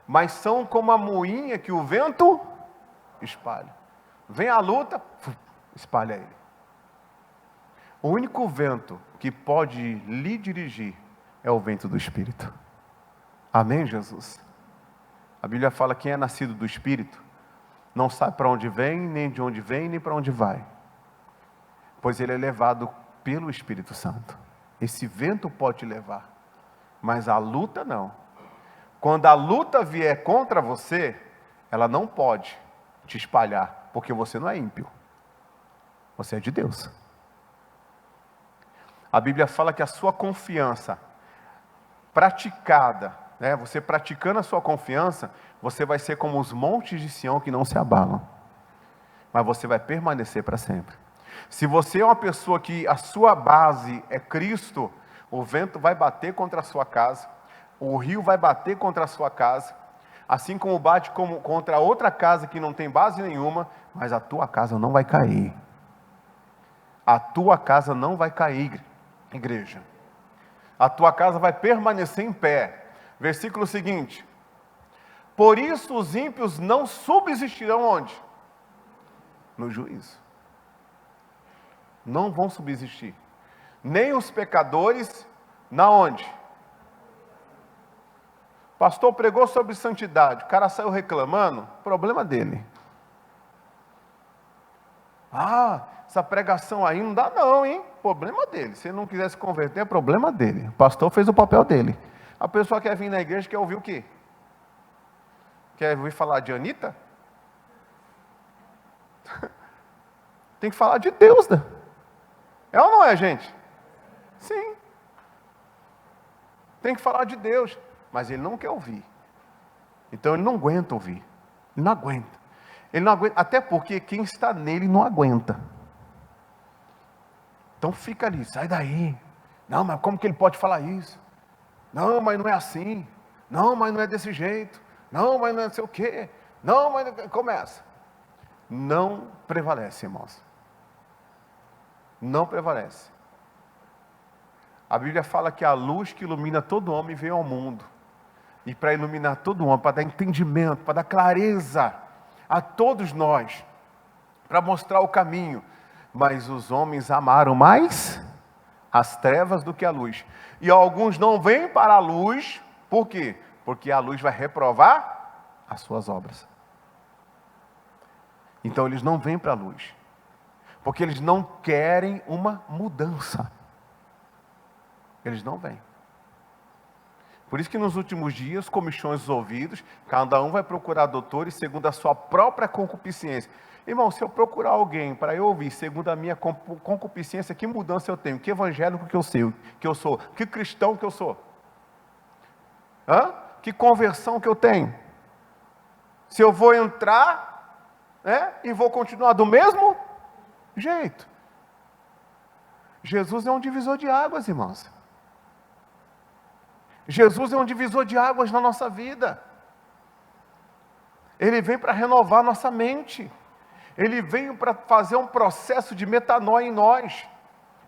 mas são como a moinha que o vento espalha. Vem a luta, espalha ele. O único vento que pode lhe dirigir é o vento do Espírito. Amém, Jesus? A Bíblia fala que quem é nascido do Espírito não sabe para onde vem, nem de onde vem, nem para onde vai, pois ele é levado pelo Espírito Santo. Esse vento pode te levar, mas a luta não. Quando a luta vier contra você, ela não pode te espalhar, porque você não é ímpio, você é de Deus. A Bíblia fala que a sua confiança praticada, né, você praticando a sua confiança, você vai ser como os montes de Sião que não se abalam, mas você vai permanecer para sempre. Se você é uma pessoa que a sua base é Cristo, o vento vai bater contra a sua casa, o rio vai bater contra a sua casa, assim como bate contra outra casa que não tem base nenhuma, mas a tua casa não vai cair. A tua casa não vai cair, igreja. A tua casa vai permanecer em pé. Versículo seguinte. Por isso os ímpios não subsistirão onde? No juízo. Não vão subsistir. Nem os pecadores, na onde? Pastor pregou sobre santidade, o cara saiu reclamando, problema dele. Essa pregação aí não dá não, hein? Problema dele. Se ele não quiser se converter, é problema dele. O pastor fez o papel dele. A pessoa quer vir na igreja, quer ouvir o quê? Quer ouvir falar de Anitta? Tem que falar de Deus, né? É ou não é, gente? Sim. Tem que falar de Deus. Mas ele não quer ouvir. Então ele não aguenta ouvir. Ele não aguenta. Ele não aguenta, até porque quem está nele não aguenta. Então fica ali, sai daí. Não, mas como que ele pode falar isso? Não, mas não é assim. Não, mas não é desse jeito. Não, mas não é não sei o quê. Não, mas começa. Não prevalece, irmãos. Não prevalece. A Bíblia fala que a luz que ilumina todo homem veio ao mundo. E para iluminar todo homem, para dar entendimento, para dar clareza a todos nós, para mostrar o caminho. Mas os homens amaram mais as trevas do que a luz. E alguns não vêm para a luz, por quê? Porque a luz vai reprovar as suas obras. Então eles não vêm para a luz, porque eles não querem uma mudança. Eles não vêm. Por isso que nos últimos dias, comichões dos ouvidos, cada um vai procurar doutores segundo a sua própria concupiscência. Irmão, se eu procurar alguém para eu ouvir segundo a minha concupiscência, que mudança eu tenho? Que evangélico que eu sou? Que cristão que eu sou? Que conversão que eu tenho? Se eu vou entrar, e vou continuar do mesmo jeito. Jesus é um divisor de águas, irmãos. Jesus é um divisor de águas na nossa vida. Ele vem para renovar nossa mente. Ele veio para fazer um processo de metanoia em nós,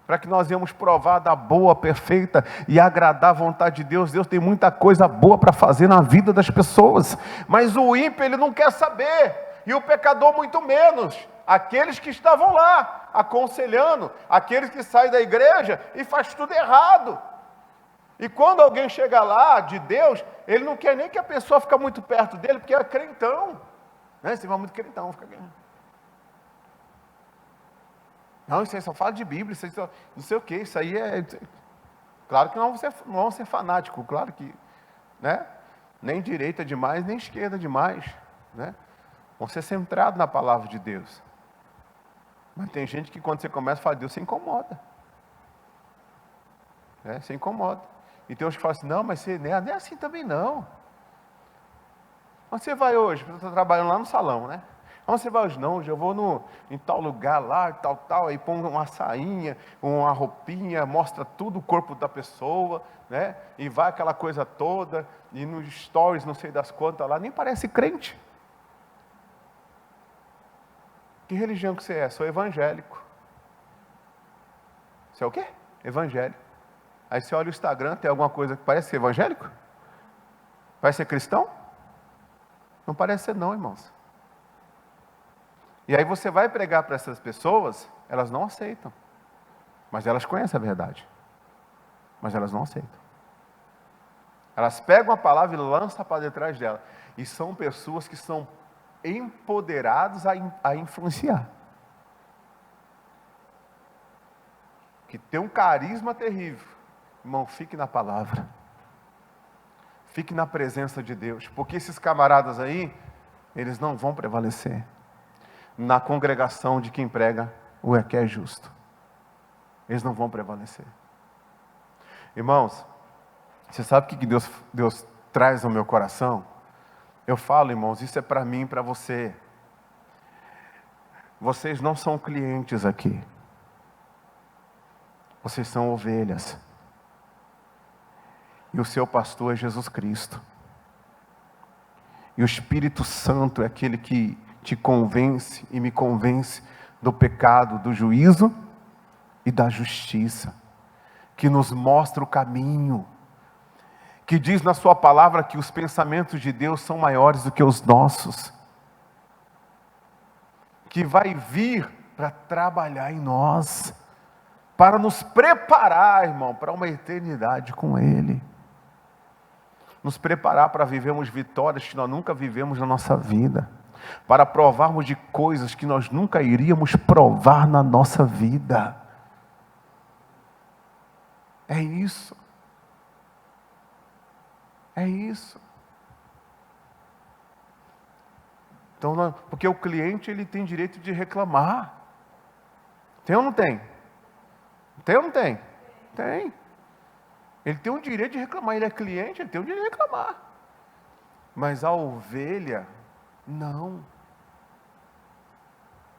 para que nós venhamos provar da boa, perfeita e agradar a vontade de Deus. Deus tem muita coisa boa para fazer na vida das pessoas, mas o ímpio, ele não quer saber, e o pecador muito menos. Aqueles que estavam lá, aconselhando, aqueles que saem da igreja e faz tudo errado. E quando alguém chega lá, de Deus, ele não quer nem que a pessoa fique muito perto dele, porque é crentão, né? Você vai muito crentão, fica... Não, isso aí só fala de Bíblia, isso aí só, não sei o que, isso aí é... Claro que não vão ser fanático, claro que, né? Nem direita demais, nem esquerda demais, né? Vão ser centrados na palavra de Deus. Mas tem gente que quando você começa a falar de Deus, se incomoda. Né? Se incomoda. E tem uns que falam assim, não, mas você nem é assim também não. Onde você vai hoje? Você está trabalhando lá no salão, né? Onde você vai hoje? Não, hoje eu vou em tal lugar lá, tal, aí põe uma sainha, uma roupinha, mostra tudo o corpo da pessoa, né? E vai aquela coisa toda, e nos stories, não sei das quantas lá, nem parece crente. Que religião que você é? Sou evangélico. Você é o quê? Evangélico. Aí você olha o Instagram, tem alguma coisa que parece ser evangélico? Parece ser cristão? Não parece ser não, irmãos. E aí você vai pregar para essas pessoas, elas não aceitam. Mas elas conhecem a verdade. Mas elas não aceitam. Elas pegam a palavra e lançam para detrás dela. E são pessoas que são empoderados a influenciar. Que tem um carisma terrível. Irmão, fique na palavra. Fique na presença de Deus. Porque esses camaradas aí, eles não vão prevalecer na congregação de quem prega o que é justo. Eles não vão prevalecer. Irmãos, você sabe o que Deus traz ao meu coração? Eu falo, irmãos, isso é para mim e para você. Vocês não são clientes aqui. Vocês são ovelhas. E o seu pastor é Jesus Cristo. E o Espírito Santo é aquele que te convence e me convence do pecado, do juízo e da justiça. Que nos mostra o caminho. Que diz na sua palavra que os pensamentos de Deus são maiores do que os nossos. Que vai vir para trabalhar em nós. Para nos preparar, irmão, para uma eternidade com Ele. Nos preparar para vivermos vitórias que nós nunca vivemos na nossa vida. Para provarmos de coisas que nós nunca iríamos provar na nossa vida. É isso. É isso. Então, porque o cliente, ele tem direito de reclamar. Tem ou não tem? Tem ou não tem? Tem. Ele tem o direito de reclamar. Ele é cliente, ele tem o direito de reclamar. Mas a ovelha, não.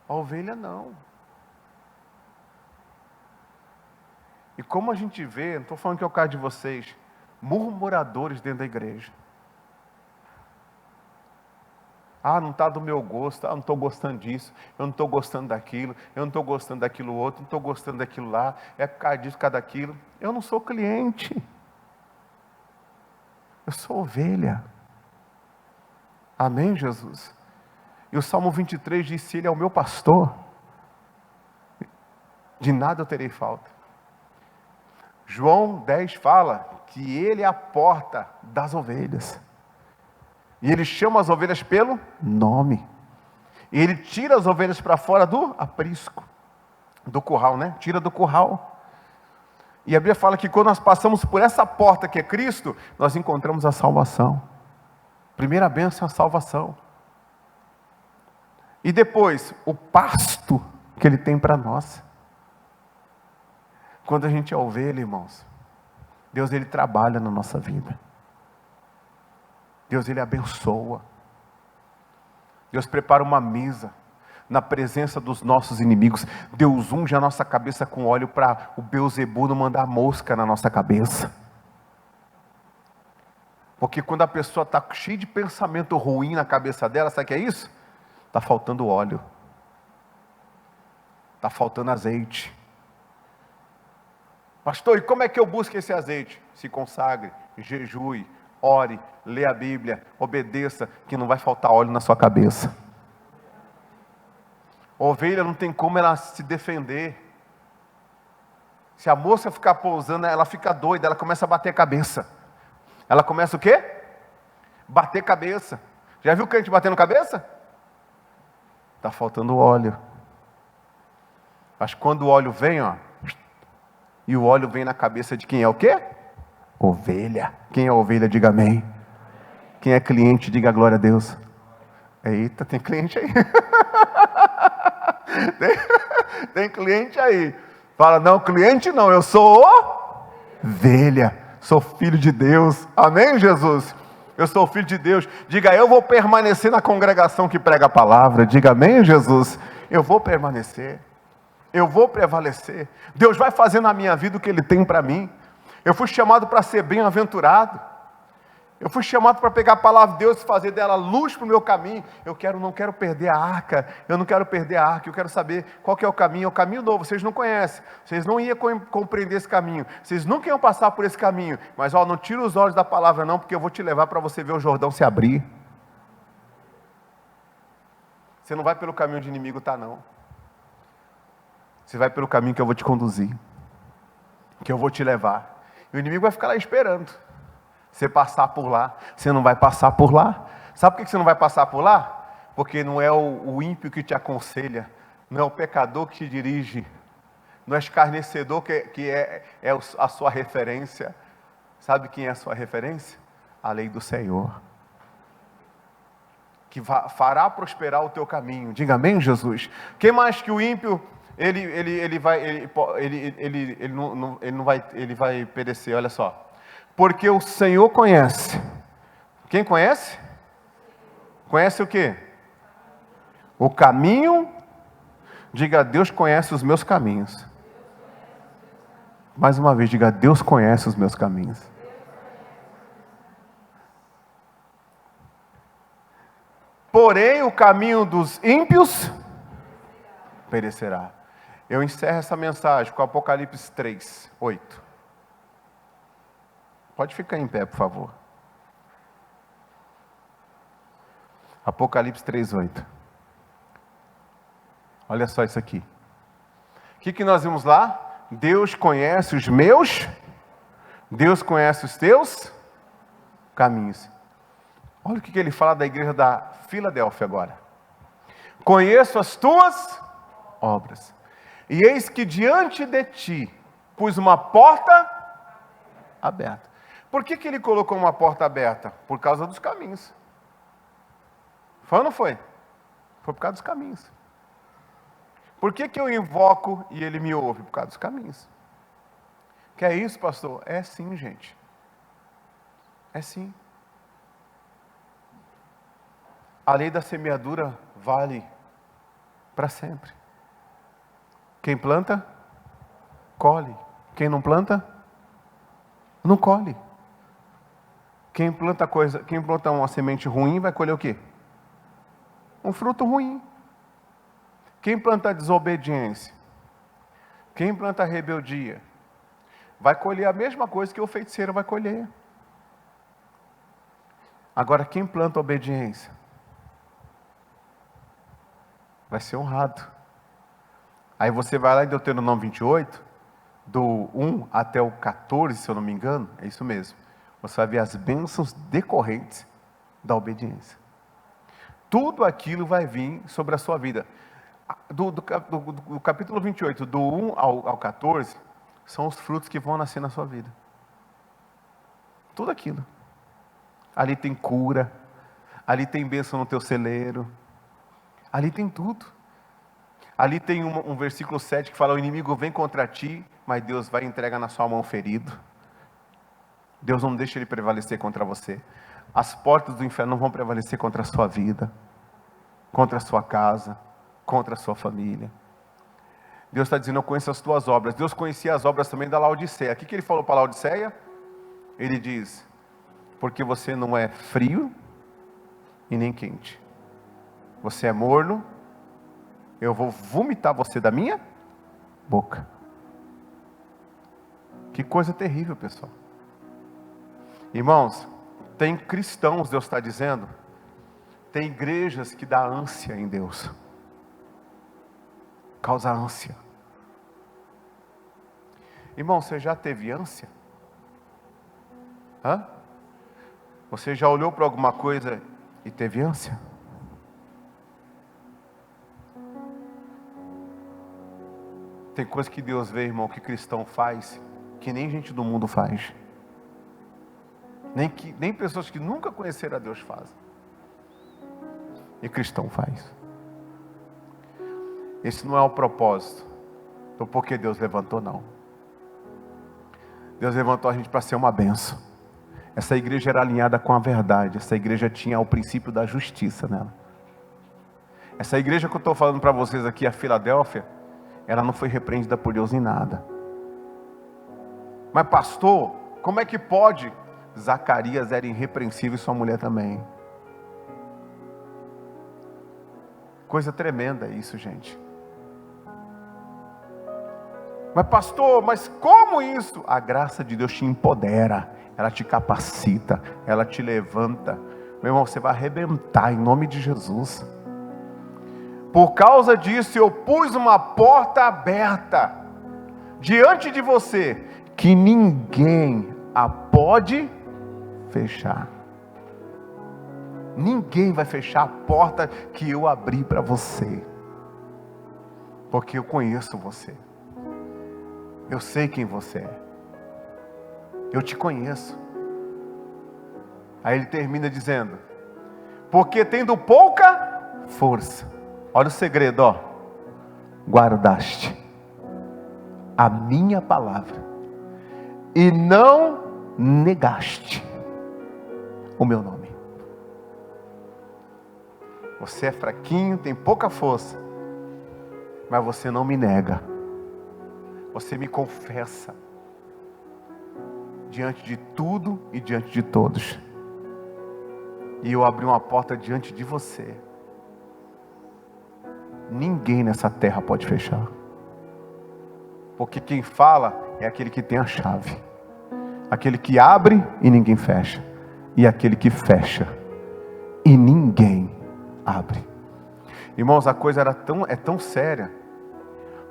A ovelha não. E como a gente vê, não estou falando que é o caso de vocês, murmuradores dentro da igreja. Ah, não está do meu gosto, não estou gostando disso, eu não estou gostando daquilo, eu não estou gostando daquilo outro, não estou gostando daquilo lá, é por causa disso, por causa daquilo. Eu não sou cliente. Eu sou ovelha. Amém, Jesus? E o Salmo 23 diz, se Ele é o meu pastor, de nada eu terei falta. João 10 fala que Ele é a porta das ovelhas. E Ele chama as ovelhas pelo nome. E Ele tira as ovelhas para fora do aprisco. Do curral, né? Tira do curral. E a Bíblia fala que quando nós passamos por essa porta que é Cristo, nós encontramos a salvação. Primeira bênção é a salvação. E depois, o pasto que Ele tem para nós. Quando a gente é ovelha, irmãos, Deus, Ele trabalha na nossa vida. Deus, Ele abençoa. Deus prepara uma mesa. na presença dos nossos inimigos. Deus unge a nossa cabeça com óleo para o Beelzebu não mandar mosca na nossa cabeça. Porque quando a pessoa está cheia de pensamento ruim na cabeça dela, sabe o que é isso? Está faltando óleo. Está faltando azeite. Pastor, e como é que eu busco esse azeite? Se consagre, jejue, ore, lê a Bíblia, obedeça, que não vai faltar óleo na sua cabeça. A ovelha não tem como ela se defender. Se a mosca ficar pousando, ela fica doida, ela começa a bater a cabeça. Ela começa o quê? Bater cabeça. Já viu o crente batendo cabeça? Está faltando óleo. Mas quando o óleo vem, ó, e o óleo vem na cabeça de quem é o quê? Ovelha. Quem é ovelha, diga amém. Quem é cliente, diga glória a Deus. Eita, tem cliente aí. tem cliente aí. Fala, não, cliente não, eu sou ovelha. Sou filho de Deus. Amém, Jesus? Eu sou filho de Deus. Diga, eu vou permanecer na congregação que prega a palavra. Diga, amém, Jesus? Eu vou permanecer. Eu vou prevalecer. Deus vai fazer na minha vida o que Ele tem para mim. Eu fui chamado para ser bem-aventurado. Eu fui chamado para pegar a palavra de Deus e fazer dela luz para o meu caminho. Não quero perder a arca. Eu não quero perder a arca. Eu quero saber qual que é o caminho. É o caminho novo. Vocês não conhecem. Vocês não iam compreender esse caminho. Vocês nunca iam passar por esse caminho. Mas não tira os olhos da palavra não, porque eu vou te levar para você ver o Jordão se abrir. Você não vai pelo caminho onde o inimigo está não. Você vai pelo caminho que eu vou te conduzir. Que eu vou te levar. E o inimigo vai ficar lá esperando. Você passar por lá. Você não vai passar por lá. Sabe por que você não vai passar por lá? Porque não é o ímpio que te aconselha. Não é o pecador que te dirige. Não é o escarnecedor que é a sua referência. Sabe quem é a sua referência? A lei do Senhor. Que fará prosperar o teu caminho. Diga amém, Jesus. Quem mais que o ímpio... Ele vai perecer, olha só. Porque o Senhor conhece. Quem conhece? Conhece o quê? O caminho. Diga, Deus conhece os meus caminhos. Mais uma vez, diga, Deus conhece os meus caminhos. Porém, o caminho dos ímpios perecerá. Eu encerro essa mensagem com Apocalipse 3, 8. Pode ficar em pé, por favor. Apocalipse 3, 8. Olha só isso aqui. O que nós vimos lá? Deus conhece os meus, Deus conhece os teus caminhos. Olha o que ele fala da igreja da Filadélfia agora. Conheço as tuas obras. E eis que diante de ti pus uma porta aberta. Por que ele colocou uma porta aberta? Por causa dos caminhos. Foi ou não foi? Foi por causa dos caminhos. Por que eu invoco e ele me ouve? Por causa dos caminhos. Que é isso, pastor? É sim, gente. É sim. A lei da semeadura vale para sempre. Quem planta, colhe. Quem não planta, não colhe. Quem planta uma semente ruim vai colher o quê? Um fruto ruim. Quem planta desobediência, quem planta rebeldia, vai colher a mesma coisa que o feiticeiro vai colher. Agora, quem planta obediência, vai ser honrado. Aí você vai lá em Deuteronômio 28, do 1 até o 14, se eu não me engano, é isso mesmo. Você vai ver as bênçãos decorrentes da obediência. Tudo aquilo vai vir sobre a sua vida. Do capítulo 28, do 1 ao 14, são os frutos que vão nascer na sua vida. Tudo aquilo. Ali tem cura, ali tem bênção no teu celeiro, ali tem tudo. Ali tem um versículo 7 que fala, o inimigo vem contra ti, mas Deus vai entregar na sua mão ferido. Deus não deixa ele prevalecer contra você. As portas do inferno não vão prevalecer contra a sua vida, contra a sua casa. contra a sua família. Deus está dizendo, eu conheço as tuas obras. Deus conhecia as obras também da Laodiceia. O que ele falou para a Laodiceia? Ele diz, porque você não é frio e nem quente. Você é morno, eu vou vomitar você da minha boca. Que coisa terrível, pessoal. Irmãos, tem cristãos, Deus está dizendo, tem igrejas que dá ânsia em Deus. Causa ânsia. Irmão, você já teve ânsia? Hã? Você já olhou para alguma coisa e teve ânsia? Tem coisa que Deus vê, irmão, que cristão faz, que nem gente do mundo faz. Nem pessoas que nunca conheceram a Deus fazem. E cristão faz. Esse não é o propósito do porquê Deus levantou, não. Deus levantou a gente para ser uma bênção. Essa igreja era alinhada com a verdade. Essa igreja tinha o princípio da justiça nela. Essa igreja que eu estou falando para vocês aqui, a Filadélfia, ela não foi repreendida por Deus em nada. Mas pastor, como é que pode? Zacarias era irrepreensível e sua mulher também. Coisa tremenda isso, gente. Mas pastor, mas como isso? A graça de Deus te empodera, ela te capacita, ela te levanta. Meu irmão, você vai arrebentar em nome de Jesus. Por causa disso eu pus uma porta aberta diante de você, que ninguém a pode fechar. Ninguém vai fechar a porta que eu abri para você, porque eu conheço você. Eu sei quem você é. Eu te conheço. Aí ele termina dizendo, porque tendo pouca força, olha o segredo, ó, guardaste a minha palavra e não negaste o meu nome. Você é fraquinho, tem pouca força, mas você não me nega. Você me confessa diante de tudo e diante de todos. E eu abri uma porta diante de você. Ninguém nessa terra pode fechar. Porque quem fala é aquele que tem a chave. Aquele que abre e ninguém fecha. E aquele que fecha e ninguém abre. Irmãos, a coisa é tão séria.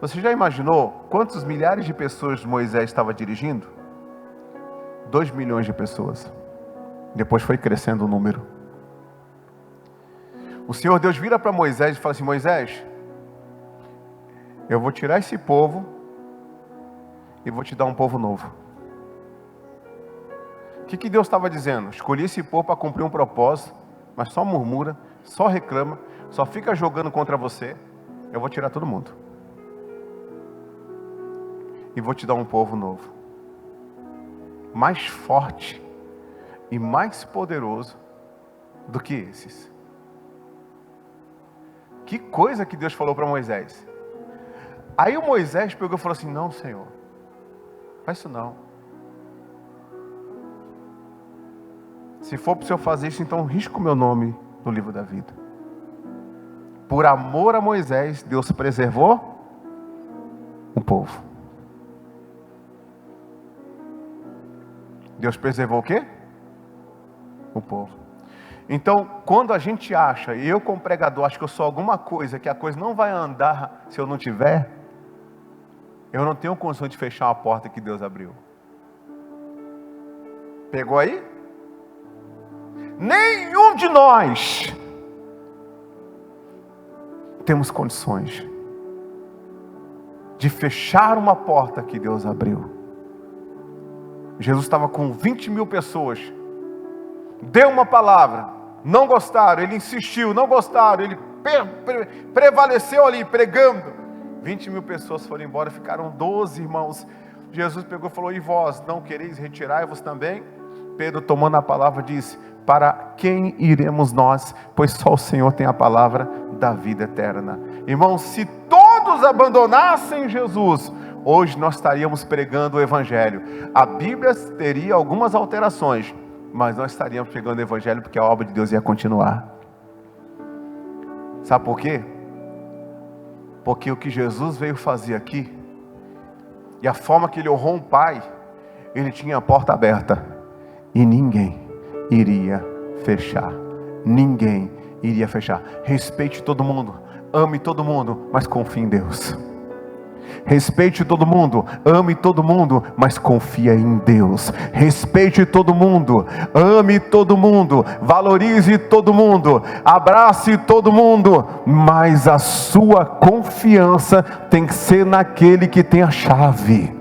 Você já imaginou quantos milhares de pessoas Moisés estava dirigindo? 2 milhões de pessoas. Depois foi crescendo o número. O Senhor Deus vira para Moisés e fala assim, Moisés, eu vou tirar esse povo e vou te dar um povo novo. O que Deus estava dizendo? Escolhi esse povo para cumprir um propósito, mas só murmura, só reclama, só fica jogando contra você. Eu vou tirar todo mundo. E vou te dar um povo novo. Mais forte e mais poderoso do que esses. Que coisa que Deus falou para Moisés. Aí o Moisés pegou e falou assim, não, Senhor, faz isso não. Se for para o Senhor fazer isso, então risca o meu nome do livro da vida. Por amor a Moisés, Deus preservou o povo. Deus preservou o quê? O povo. Então, quando a gente acha, e eu como pregador acho que eu sou alguma coisa, que a coisa não vai andar se eu não tiver, eu não tenho condição de fechar uma porta que Deus abriu. Pegou aí? Nenhum de nós temos condições de fechar uma porta que Deus abriu. Jesus estava com 20 mil pessoas, deu uma palavra, não gostaram, ele insistiu, não gostaram, ele prevaleceu ali pregando, 20 mil pessoas foram embora, ficaram 12 irmãos. Jesus pegou e falou, e vós não quereis retirar-vos também? Pedro tomando a palavra disse, para quem iremos nós? Pois só o Senhor tem a palavra da vida eterna. Irmãos, se todos abandonassem Jesus, hoje nós estaríamos pregando o Evangelho. A Bíblia teria algumas alterações, mas nós estaríamos pregando o Evangelho, porque a obra de Deus ia continuar. Sabe por quê? Porque o que Jesus veio fazer aqui, e a forma que Ele honrou um Pai, Ele tinha a porta aberta, e ninguém iria fechar. Ninguém iria fechar. Respeite todo mundo, ame todo mundo, mas confie em Deus. Respeite todo mundo, ame todo mundo, mas confia em Deus. Respeite todo mundo, ame todo mundo, valorize todo mundo, abrace todo mundo, mas a sua confiança tem que ser naquele que tem a chave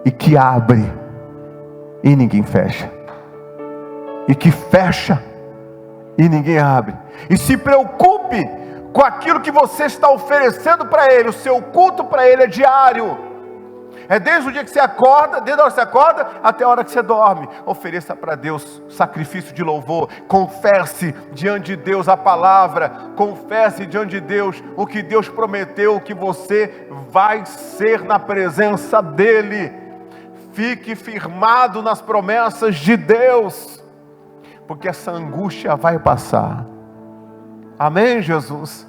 e que abre e ninguém fecha, e que fecha e ninguém abre. E se preocupe com aquilo que você está oferecendo para Ele. O seu culto para Ele é diário, é desde o dia que você acorda, desde a hora que você acorda até a hora que você dorme. Ofereça para Deus sacrifício de louvor, confesse diante de Deus a palavra, confesse diante de Deus o que Deus prometeu, que você vai ser na presença dEle. Fique firmado nas promessas de Deus, porque essa angústia vai passar. Amém, Jesus?